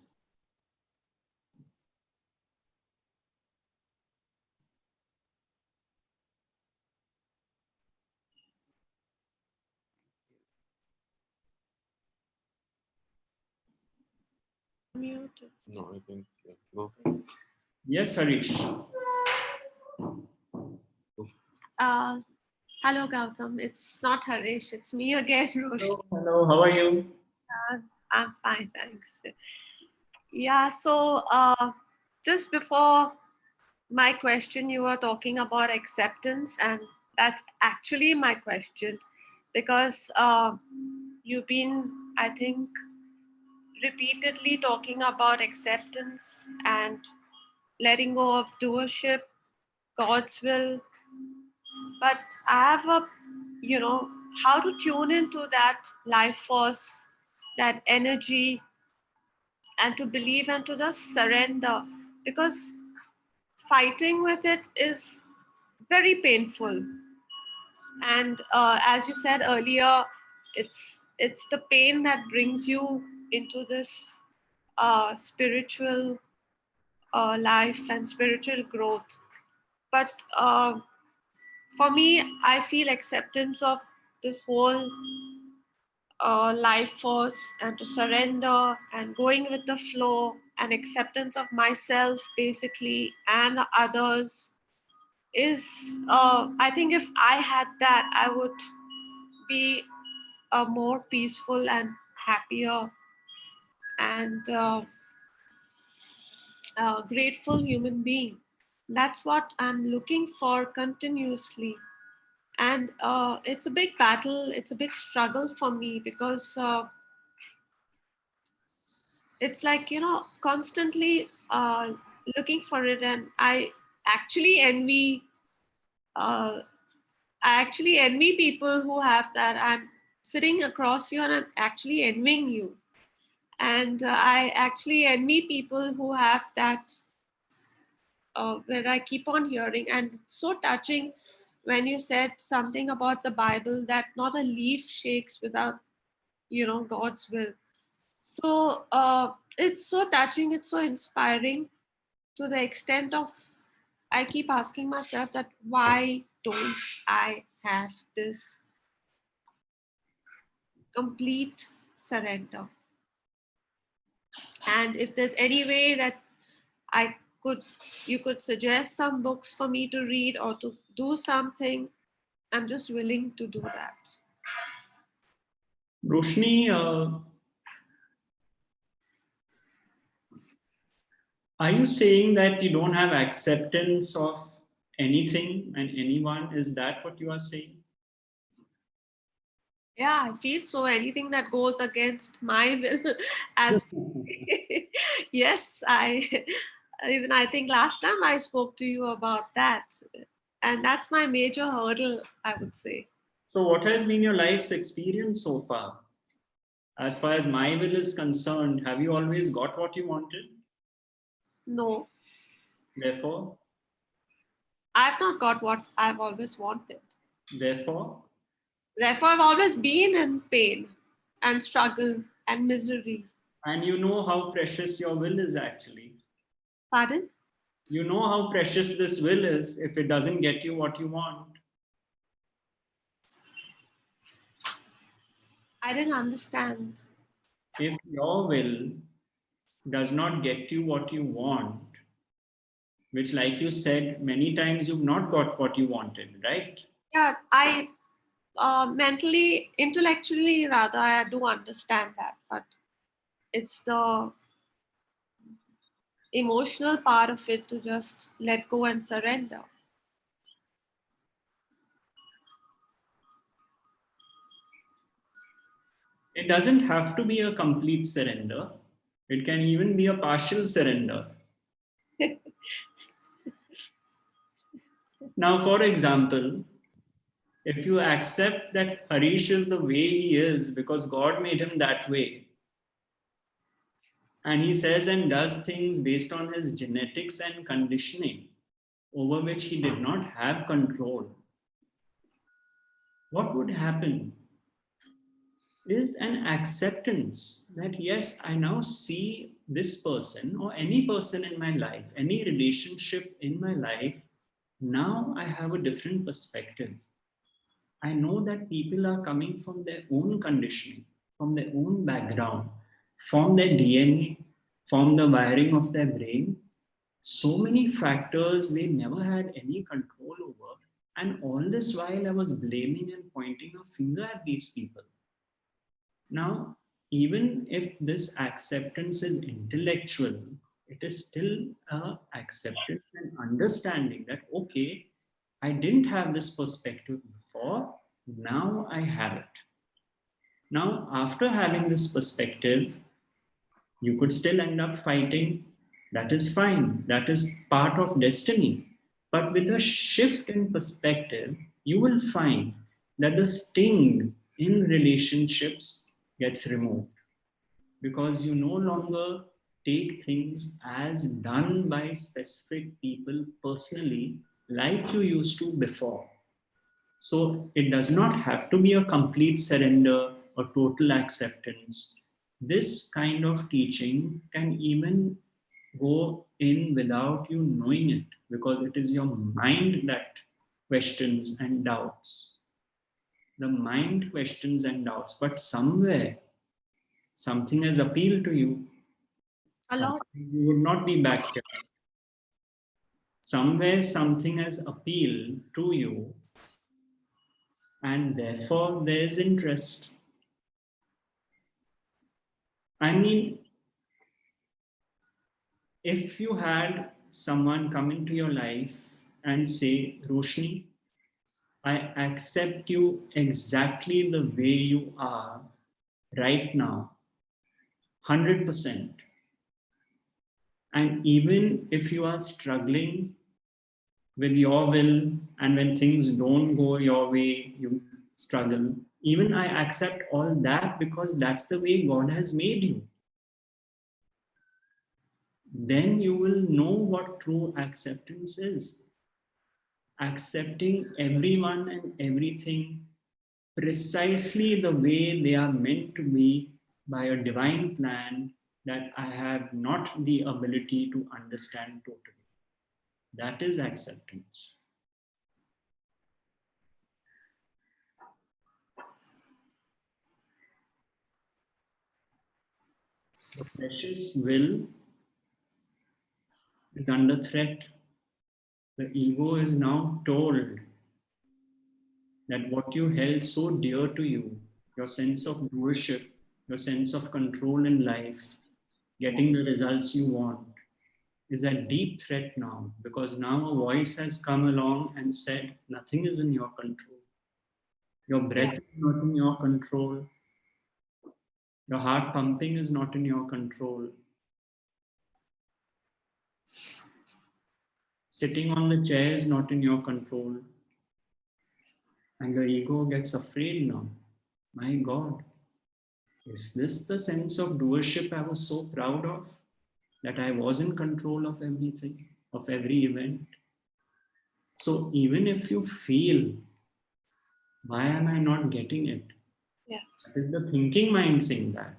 Speaker 2: Muted.
Speaker 8: No, I think, yeah, go.
Speaker 1: Yes, Harish.
Speaker 9: Hello, Gautam. It's not Harish, it's me again, Roshni.
Speaker 1: Hello, how are you?
Speaker 9: I'm fine, thanks. Yeah, so just before my question, you were talking about acceptance, and that's actually my question because you've been, I think, repeatedly talking about acceptance and letting go of doership, God's will. But I have a, how to tune into that life force, that energy, and to believe and to the surrender. Because fighting with it is very painful. And as you said earlier, it's the pain that brings you into this spiritual life and spiritual growth. But for me, I feel acceptance of this whole life force, and to surrender and going with the flow, and acceptance of myself basically and the others is, I think if I had that, I would be a more peaceful and happier and grateful human being. That's what I'm looking for continuously. And it's a big battle, it's a big struggle for me, because it's like, constantly looking for it. And I actually envy people who have that. I'm sitting across you and I'm actually envying you. And I actually envy people who have that, where I keep on hearing. And it's so touching when you said something about the Bible, that not a leaf shakes without, God's will. So it's so touching, it's so inspiring, to the extent of, I keep asking myself that why don't I have this complete surrender? And if there's any way that you could suggest some books for me to read or to do something, I'm just willing to do that.
Speaker 1: Roshni, are you saying that you don't have acceptance of anything and anyone? Is that what you are saying?
Speaker 9: Yeah, I feel so. Anything that goes against my will, as yes, I think last time I spoke to you about that, and that's my major hurdle, I would say.
Speaker 1: So what has been your life's experience so far? As far as my will is concerned, have you always got what you wanted?
Speaker 9: No.
Speaker 1: Therefore?
Speaker 9: I've not got what I've always wanted.
Speaker 1: Therefore?
Speaker 9: Therefore, I've always been in pain and struggle and misery.
Speaker 1: And you know how precious your will is actually.
Speaker 9: Pardon?
Speaker 1: You know how precious this will is if it doesn't get you what you want.
Speaker 9: I didn't understand.
Speaker 1: If your will does not get you what you want, which, like you said, many times you've not got what you wanted, right?
Speaker 9: Yeah, I mentally, intellectually rather, I do understand that, but it's the emotional part of it to just let go and surrender.
Speaker 1: It doesn't have to be a complete surrender. It can even be a partial surrender. Now, for example, if you accept that Harish is the way he is because God made him that way, and he says and does things based on his genetics and conditioning over which he did not have control, what would happen is an acceptance that, yes, I now see this person or any person in my life, any relationship in my life, now I have a different perspective. I know that people are coming from their own conditioning, from their own background, from their DNA, from the wiring of their brain. So many factors they never had any control over. And all this while I was blaming and pointing a finger at these people. Now, even if this acceptance is intellectual, it is still acceptance and understanding that, okay, I didn't have this perspective before, now I have it. Now, after having this perspective, you could still end up fighting. That is fine. That is part of destiny. But with a shift in perspective, you will find that the sting in relationships gets removed because you no longer take things as done by specific people personally, like you used to before. So it does not have to be a complete surrender or total acceptance. This kind of teaching can even go in without you knowing it, because it is your mind that questions and doubts. The mind questions and doubts, but somewhere something has appealed to you.
Speaker 9: A lot.
Speaker 1: You would not be back here. Somewhere something has appealed to you, and therefore there is interest. I mean, if you had someone come into your life and say, Roshni, I accept you exactly the way you are right now, 100%. And even if you are struggling with your will, and when things don't go your way, you struggle, even I accept all that, because that's the way God has made you. Then you will know what true acceptance is. Accepting everyone and everything precisely the way they are meant to be by a divine plan that I have not the ability to understand totally. That is acceptance. The precious will is under threat. The ego is now told that what you held so dear to you, your sense of doership, your sense of control in life, getting the results you want, is a deep threat now, because now a voice has come along and said, nothing is in your control. Your breath is not in your control. Your heart pumping is not in your control. Sitting on the chair is not in your control. And the ego gets afraid now. My God, is this the sense of doership I was so proud of? That I was in control of everything, of every event. So even if you feel, why am I not getting it?
Speaker 9: Yeah.
Speaker 1: That is the thinking mind saying that.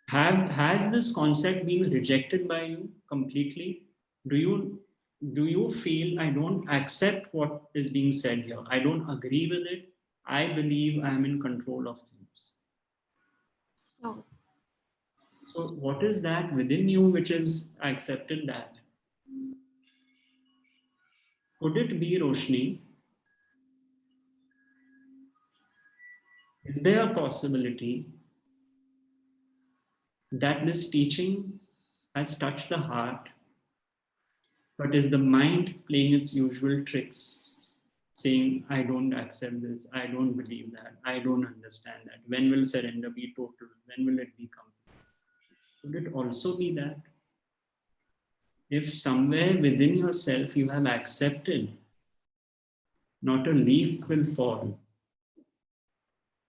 Speaker 1: Has this concept been rejected by you completely? Do you feel, I don't accept what is being said here? I don't agree with it. I believe I am in control of things.
Speaker 9: No.
Speaker 1: So what is that within you which is accepted that? Could it be, Roshni? Is there a possibility that this teaching has touched the heart, but is the mind playing its usual tricks, saying, I don't accept this, I don't believe that, I don't understand that. When will surrender be total? When will it be complete? Could it also be that? If somewhere within yourself you have accepted, not a leaf will fall,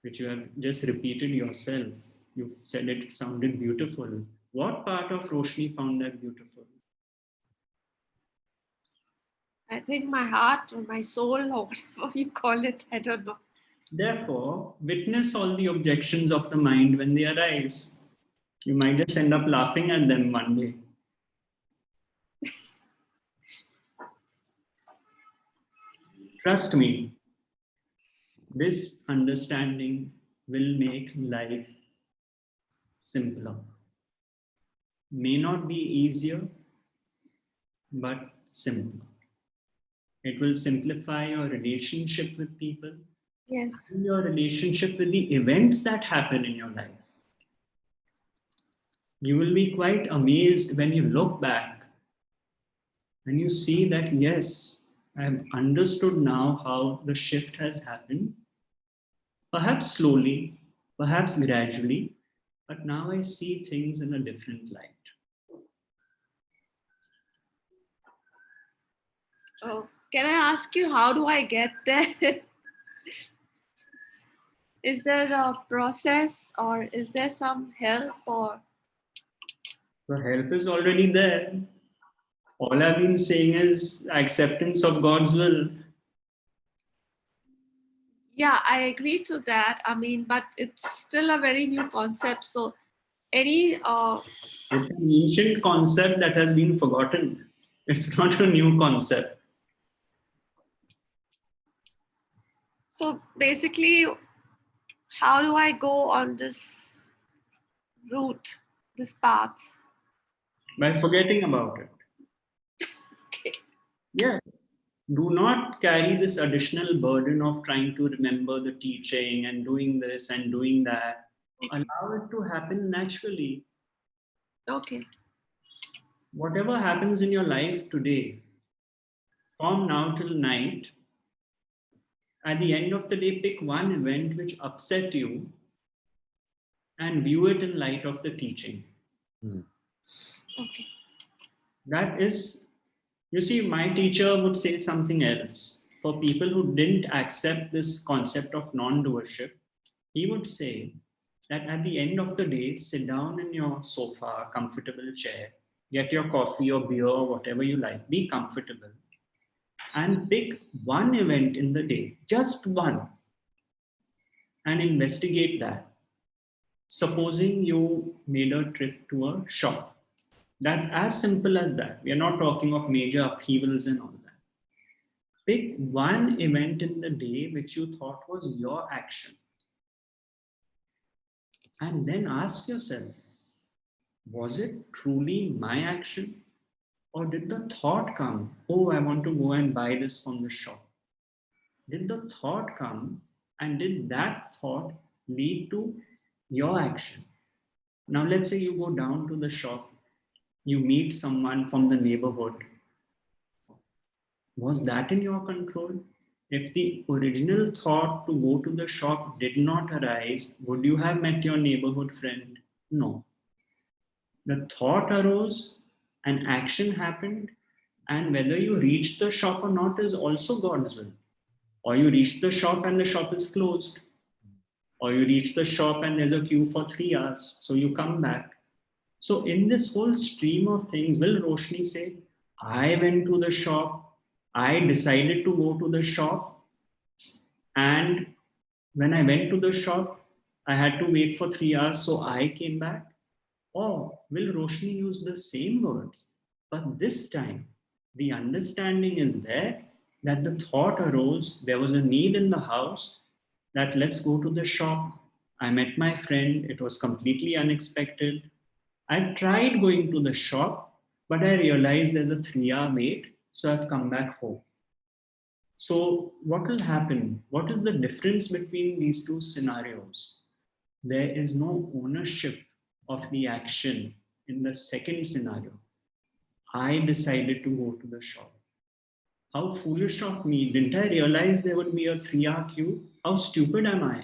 Speaker 1: which you have just repeated yourself. You said it sounded beautiful. What part of Roshni found that beautiful?
Speaker 9: I think my heart or my soul or whatever you call it, I don't know.
Speaker 1: Therefore, witness all the objections of the mind when they arise. You might just end up laughing at them one day. Trust me, this understanding will make life simpler. May not be easier, but simpler. It will simplify your relationship with people,
Speaker 9: Yes.
Speaker 1: and your relationship with the events that happen in your life. You will be quite amazed when you look back and you see that, yes, I have understood now how the shift has happened. Perhaps slowly, perhaps gradually, but now I see things in a different light.
Speaker 9: Oh, can I ask you, how do I get there? Is there a process or is there some help or?
Speaker 1: The help is already there. All I've been saying is acceptance of God's will.
Speaker 9: Yeah, I agree to that. I mean, but it's still a very new concept. So any
Speaker 1: It's an ancient concept that has been forgotten. It's not a new concept.
Speaker 9: so basically, how do I go on this route, this path?
Speaker 1: By forgetting about it.
Speaker 9: Okay.
Speaker 1: Yes. Do not carry this additional burden of trying to remember the teaching and doing this and doing that. Allow it to happen naturally.
Speaker 9: Okay.
Speaker 1: Whatever happens in your life today, from now till night, at the end of the day, pick one event which upset you and view it in light of the teaching.
Speaker 9: Okay.
Speaker 1: That is, you see, my teacher would say something else. For people who didn't accept this concept of non-doership, he would say that at the end of the day, sit down in your sofa, comfortable chair, get your coffee or beer or whatever you like, be comfortable, and pick one event in the day, just one, and investigate that. Supposing you made a trip to a shop. That's as simple as that. We are not talking of major upheavals and all that. Pick one event in the day which you thought was your action. And then ask yourself, was it truly my action? Or did the thought come, oh, I want to go and buy this from the shop? Did the thought come and did that thought lead to your action? Now, let's say you go down to the shop, you meet someone from the neighborhood. Was that in your control? If the original thought to go to the shop did not arise, would you have met your neighborhood friend? No. The thought arose, an action happened, and whether you reached the shop or not is also God's will. Or you reach the shop and the shop is closed. Or you reach the shop and there's a queue for 3 hours, so you come back. So in this whole stream of things, will Roshni say, I went to the shop, I decided to go to the shop, and when I went to the shop, I had to wait for 3 hours, so I came back? Or will Roshni use the same words, but this time the understanding is there that the thought arose, there was a need in the house that let's go to the shop. I met my friend, it was completely unexpected. I tried going to the shop, but I realized there's a 3-hour wait, so I've come back home. So what will happen? What is the difference between these two scenarios? There is no ownership of the action in the second scenario. I decided to go to the shop. How foolish of me. Didn't I realize there would be a 3-hour queue? How stupid am I?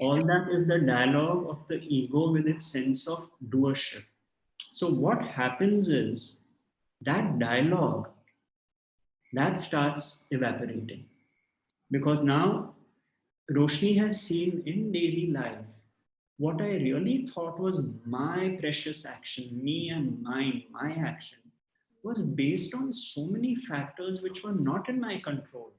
Speaker 1: All that is the dialogue of the ego with its sense of doership. So what happens is that dialogue, that starts evaporating. Because now Roshni has seen in daily life what I really thought was my precious action, me and mine, my action, was based on so many factors which were not in my control.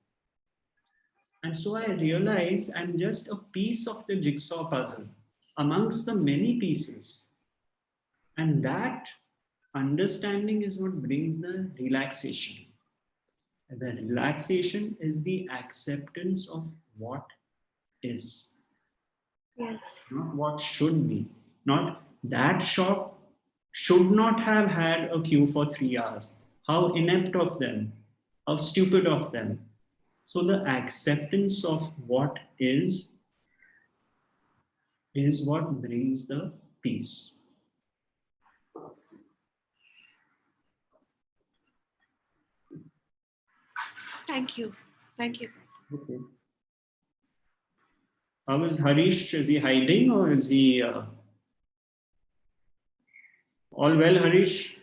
Speaker 1: And so I realized I'm just a piece of the jigsaw puzzle amongst the many pieces. And that understanding is what brings the relaxation. The relaxation is the acceptance of what is.
Speaker 9: Yes.
Speaker 1: Not what should be. Not that shop should not have had a queue for 3 hours. How inept of them. How stupid of them. So the acceptance of what is what brings the peace.
Speaker 9: Thank you. Thank you.
Speaker 1: Okay. How is Harish? Is he hiding or is he all well, Harish?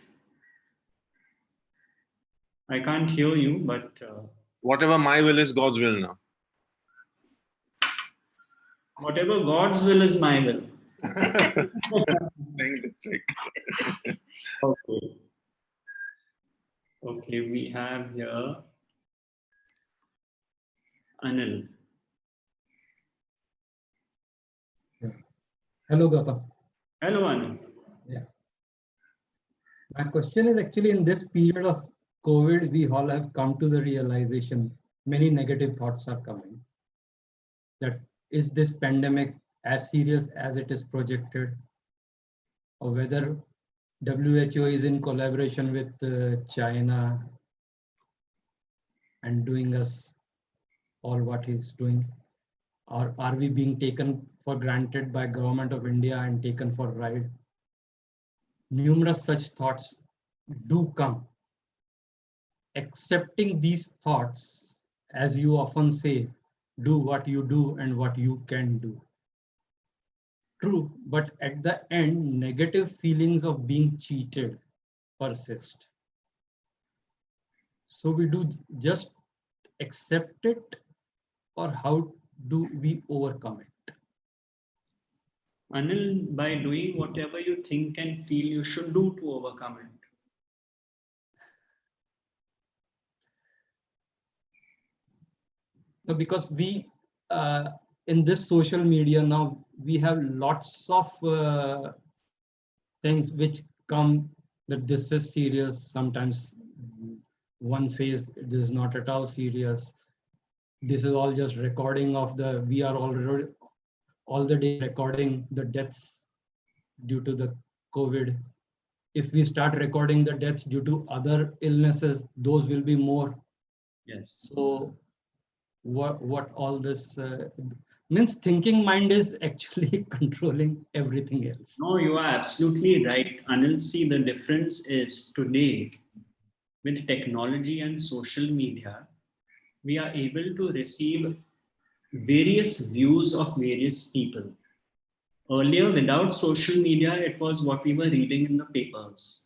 Speaker 1: I can't hear you, but
Speaker 8: whatever my will is God's will now.
Speaker 1: whatever God's will is my will.
Speaker 8: Playing the trick.
Speaker 1: Okay. Okay, we have here Anil.
Speaker 10: Hello, Gautam.
Speaker 1: Hello, Anil.
Speaker 10: Yeah. My question is actually, in this period of COVID, we all have come to the realization, many negative thoughts are coming, that is this pandemic as serious as it is projected, or whether WHO is in collaboration with China and doing us all what he's doing, or are we being taken for granted by government of India and taken for ride? Numerous such thoughts do come. Accepting these thoughts, as you often say, do what you do and what you can do. True, but at the end, negative feelings of being cheated persist. So we do just accept it, or how do we overcome it?
Speaker 1: Anil, by doing whatever you think and feel you should do to overcome it.
Speaker 10: No, because we, in this social media now, we have lots of things which come that this is serious. Sometimes one says this is not at all serious. This is all just recording of the, we are already all the day recording the deaths due to the COVID. If we start recording the deaths due to other illnesses, those will be more.
Speaker 1: Yes.
Speaker 10: So what all this means, thinking mind is actually controlling everything else.
Speaker 1: No, you are absolutely right. Anil, see, the difference is today with technology and social media, we are able to receive various views of various people. Earlier, without social media, it was what we were reading in the papers.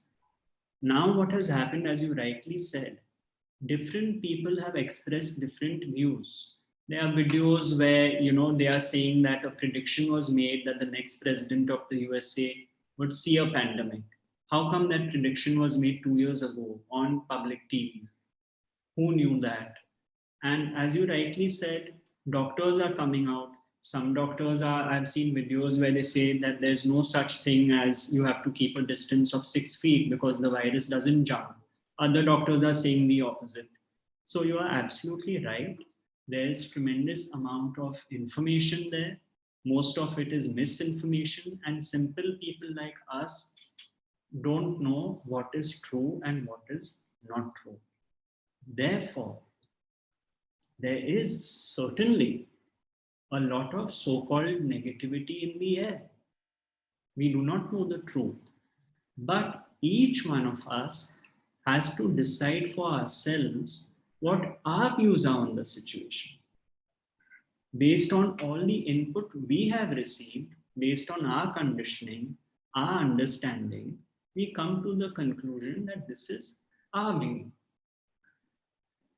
Speaker 1: Now, what has happened, as you rightly said, different people have expressed different views. There are videos where, they are saying that a prediction was made that the next president of the USA would see a pandemic. How come that prediction was made 2 years ago on public TV? Who knew that? And as you rightly said, doctors are coming out. Some doctors I've seen videos where they say that there's no such thing as you have to keep a distance of 6 feet because the virus doesn't jump. Other doctors are saying the opposite. So you are absolutely right. There's tremendous amount of information there. Most of it is misinformation, and simple people like us don't know what is true and what is not true. Therefore, there is certainly a lot of so-called negativity in the air. We do not know the truth. But each one of us has to decide for ourselves what our views are on the situation. Based on all the input we have received, based on our conditioning, our understanding, we come to the conclusion that this is our view.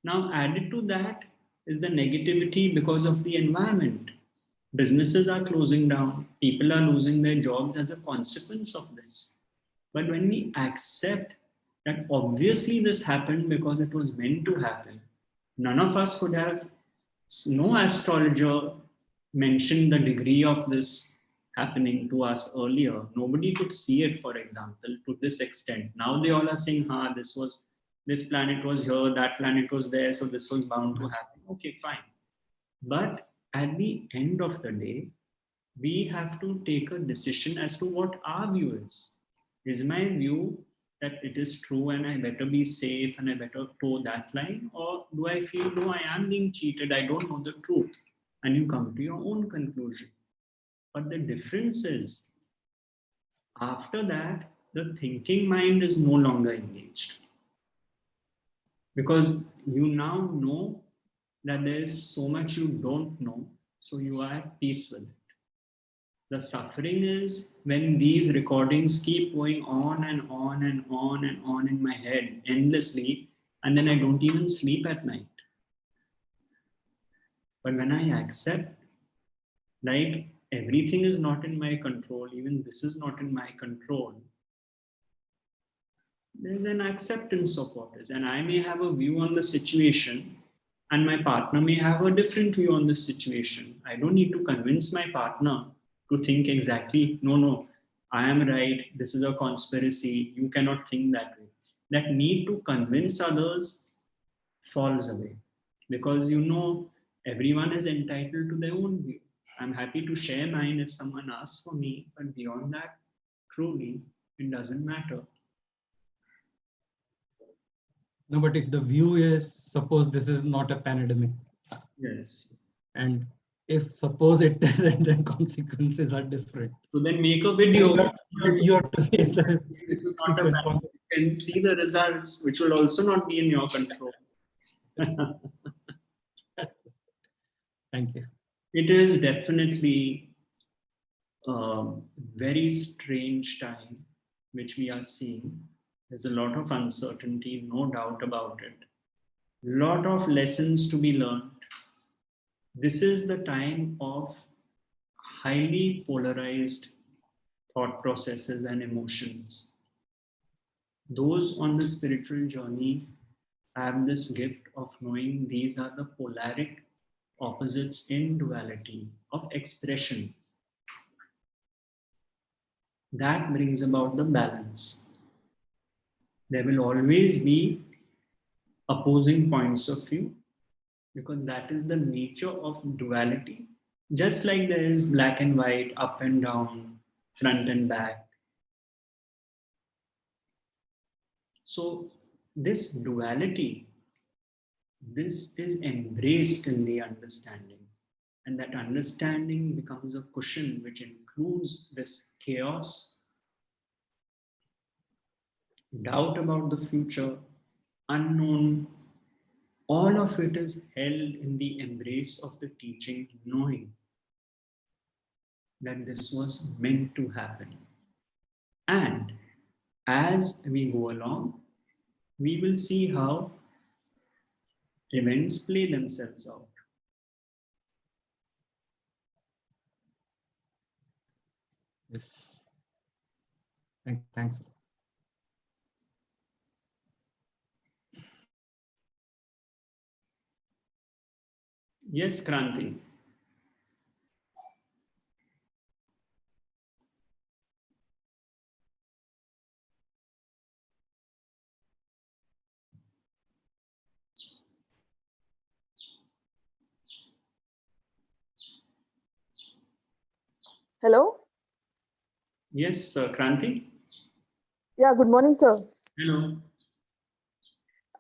Speaker 1: Now, added to that is the negativity because of the environment. Businesses are closing down, people are losing their jobs as a consequence of this. But when we accept that obviously this happened because it was meant to happen, none of us could have, no astrologer mentioned the degree of this happening to us earlier. Nobody could see it, for example, to this extent. Now they all are saying, this planet was here, that planet was there, so this was bound to happen. Okay, fine. But at the end of the day, we have to take a decision as to what our view is. Is my view that it is true and I better be safe and I better toe that line? Or do I feel, no, I am being cheated, I don't know the truth? And you come to your own conclusion. But the difference is, after that, the thinking mind is no longer engaged. Because you now know that there is so much you don't know, so you are at peace with it. The suffering is when these recordings keep going on and on and on and on in my head endlessly, and then I don't even sleep at night. But when I accept, like everything is not in my control, even this is not in my control, there's an acceptance of what is. And I may have a view on the situation, and my partner may have a different view on the situation. I don't need to convince my partner to think exactly, no, I am right, this is a conspiracy, you cannot think that way. That need to convince others falls away, because everyone is entitled to their own view. I'm happy to share mine if someone asks for me, but beyond that, truly, it doesn't matter.
Speaker 10: No, but if the view is, suppose this is not a pandemic.
Speaker 1: Yes.
Speaker 10: And if suppose it isn't, then consequences are different.
Speaker 1: So then make a video.
Speaker 10: You have to face the
Speaker 1: This is not a bad. You can see the results, which will also not be in your control.
Speaker 10: Thank you.
Speaker 1: It is definitely a very strange time which we are seeing. There's a lot of uncertainty, no doubt about it. Lot of lessons to be learned. This is the time of highly polarized thought processes and emotions. Those on the spiritual journey have this gift of knowing these are the polaric opposites in duality of expression. That brings about the balance. There will always be opposing points of view, because that is the nature of duality. Just like there is black and white, up and down, front and back. So this duality, this is embraced in the understanding. And that understanding becomes a cushion which includes this chaos, doubt about the future, unknown. All of it is held in the embrace of the teaching, knowing that this was meant to happen. And as we go along, we will see how events play themselves out.
Speaker 10: Yes. Thanks.
Speaker 1: Yes, Kranti.
Speaker 11: Hello?
Speaker 1: Yes, Kranti.
Speaker 11: Yeah, good morning, sir.
Speaker 1: Hello.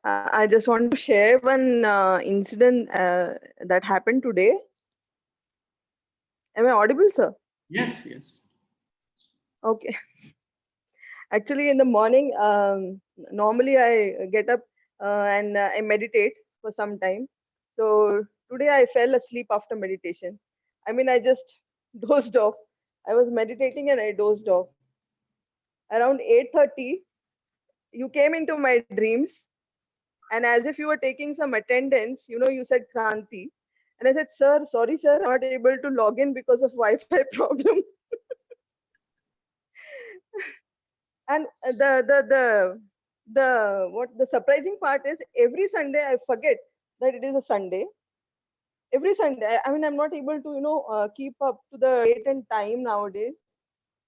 Speaker 11: I just want to share one incident that happened today. Am I audible, sir?
Speaker 1: Yes, yes.
Speaker 11: Okay. Actually, in the morning, normally I get up and I meditate for some time. So today I fell asleep after meditation. I mean, I just dozed off. I was meditating and I dozed off. Around 8:30, you came into my dreams. And as if you were taking some attendance, you said Kranti. And I said, sir, sorry, sir, I'm not able to log in because of Wi-Fi problem. And the surprising part is every Sunday I forget that it is a Sunday. Every Sunday, I mean, I'm not able to, keep up to the date and time nowadays.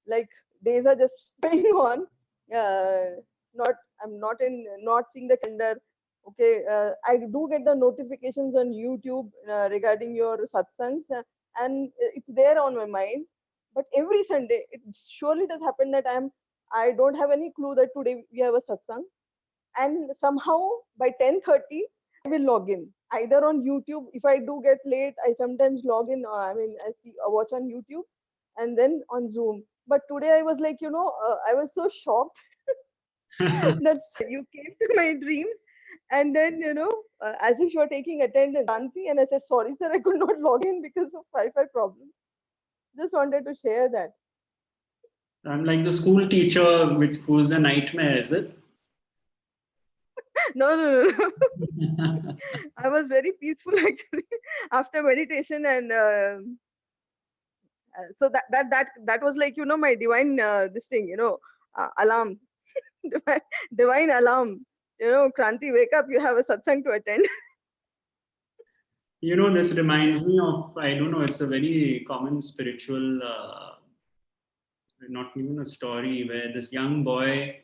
Speaker 11: Like days are just going on. I'm not seeing the calendar. Okay, I do get the notifications on YouTube regarding your satsangs, and it's there on my mind. But every Sunday, it surely does happen that I don't have any clue that today we have a satsang, and somehow by 10:30 I will log in either on YouTube. If I do get late, I sometimes log in. I watch on YouTube, and then on Zoom. But today I was like, I was so shocked that you came to my dreams, and then as if you are taking attendance, Kranti, and I said, sorry, sir, I could not log in because of Wi-Fi problem. Just wanted to share that.
Speaker 1: I'm like the school teacher who's a nightmare, is it?
Speaker 11: No. I was very peaceful actually after meditation, and So that was like, my divine this thing, alarm, divine alarm. Kranti, wake up! You have a satsang to attend.
Speaker 1: This reminds me of, I don't know, it's a very common spiritual, not even a story, where this young boy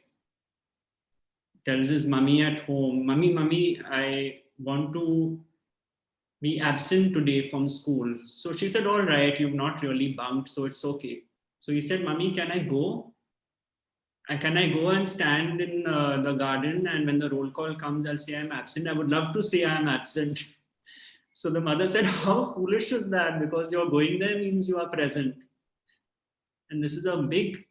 Speaker 1: tells his mummy at home, Mummy, I want to be absent today from school. So she said, all right, you've not really bunked, so it's okay. So he said, Mummy, can I go? Can I go and stand in the garden, and when the roll call comes, I'll say I'm absent. I would love to say I'm absent. So the mother said, how foolish is that? Because you're going there means you are present. And this is a big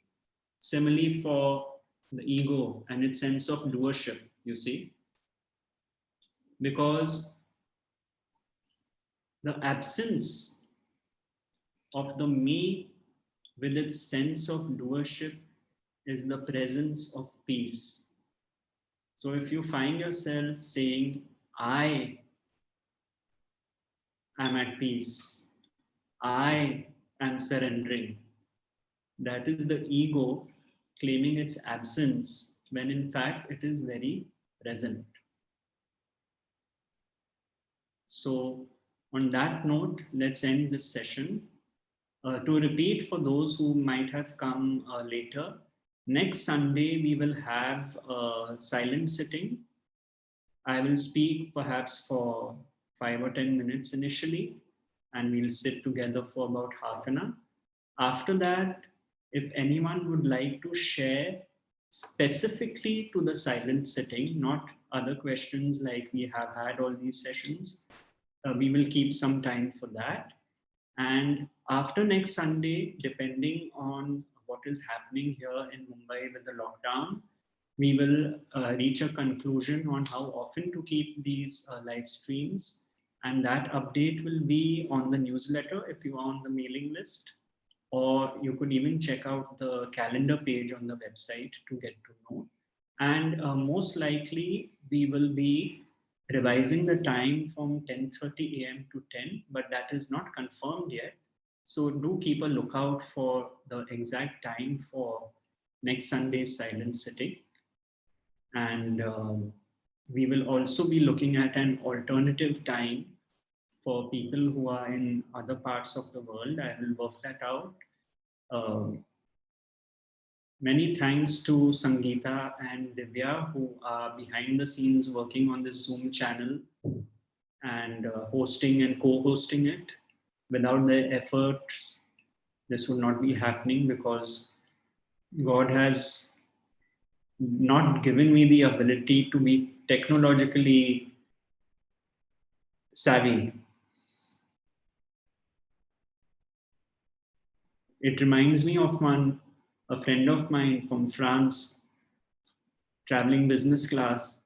Speaker 1: simile for the ego and its sense of doership, you see. Because the absence of the me with its sense of doership is the presence of peace. So if you find yourself saying, I am at peace, I am surrendering, that is the ego claiming its absence when in fact it is very present. So on that note, let's end this session. To repeat for those who might have come later, next Sunday we will have a silent sitting. I will speak perhaps for 5 or 10 minutes initially, and we'll sit together for about half an hour. After that, if anyone would like to share specifically to the silent sitting, not other questions like we have had all these sessions, we will keep some time for that. And after next Sunday, depending on what is happening here in Mumbai with the lockdown, we will reach a conclusion on how often to keep these live streams. And that update will be on the newsletter if you are on the mailing list, or you could even check out the calendar page on the website to get to know. And most likely we will be revising the time from 10:30 a.m. to 10, but that is not confirmed yet. So do keep a lookout for the exact time for next Sunday's silent sitting. And we will also be looking at an alternative time for people who are in other parts of the world. I will work that out. Many thanks to Sangeeta and Divya, who are behind the scenes working on this Zoom channel and hosting and co-hosting it. Without their efforts, this would not be happening, because God has not given me the ability to be technologically savvy. It reminds me of a friend of mine from France, traveling business class,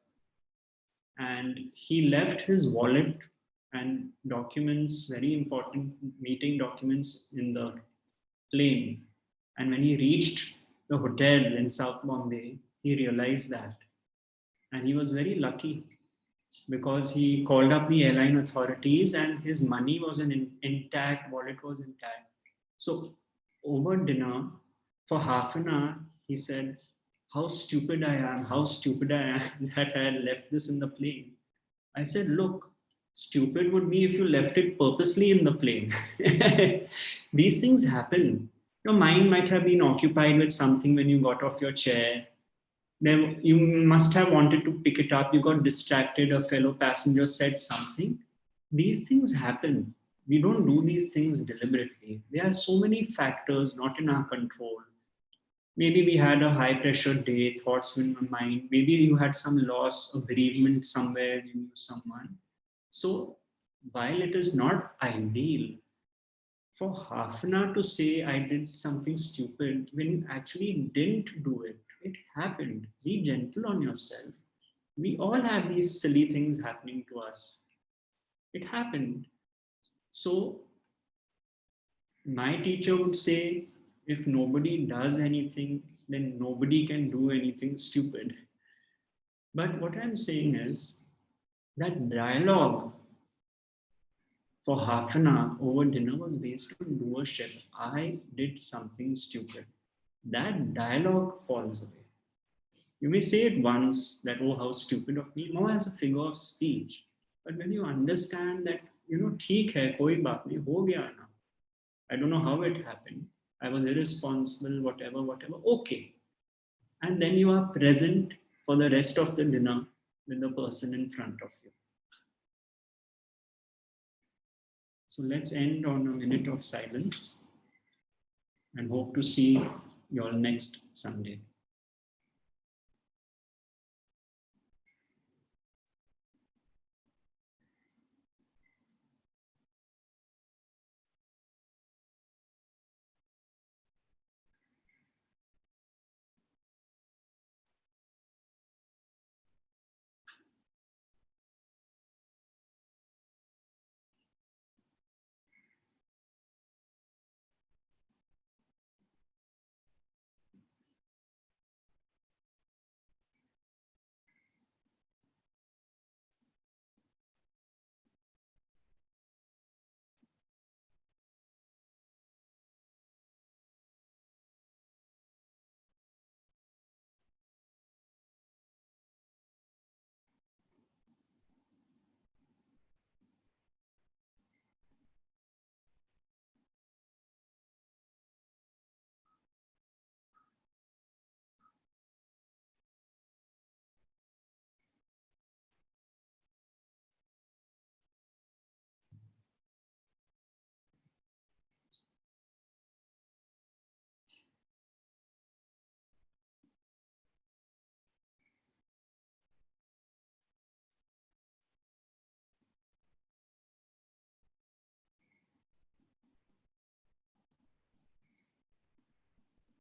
Speaker 1: and he left his wallet and documents, very important meeting documents, in the plane. And when he reached the hotel in South Bombay, he realized that. And he was very lucky, because he called up the airline authorities and his money was intact, wallet was intact. So over dinner, for half an hour, he said, how stupid I am that I had left this in the plane. I said, look, stupid would be if you left it purposely in the plane. These things happen. Your mind might have been occupied with something when you got off your chair. Then you must have wanted to pick it up. You got distracted. A fellow passenger said something. These things happen. We don't do these things deliberately. There are so many factors not in our control. Maybe we had a high pressure day, thoughts in my mind. Maybe you had some loss, a bereavement somewhere, you knew someone. So while it is not ideal for half an hour to say I did something stupid when you actually didn't do it, it happened. Be gentle on yourself. We all have these silly things happening to us. It happened. So my teacher would say, if nobody does anything, then nobody can do anything stupid. But what I'm saying is that dialogue for half an hour over dinner was based on doership. I did something stupid. That dialogue falls away. You may say it once that, oh, how stupid of me, more as a figure of speech. But when you understand that, theek hai, koi baat nahi, ho gaya na. I don't know how it happened. I was irresponsible, whatever, okay. And then you are present for the rest of the dinner with the person in front of you. So let's end on a minute of silence and hope to see you all next Sunday.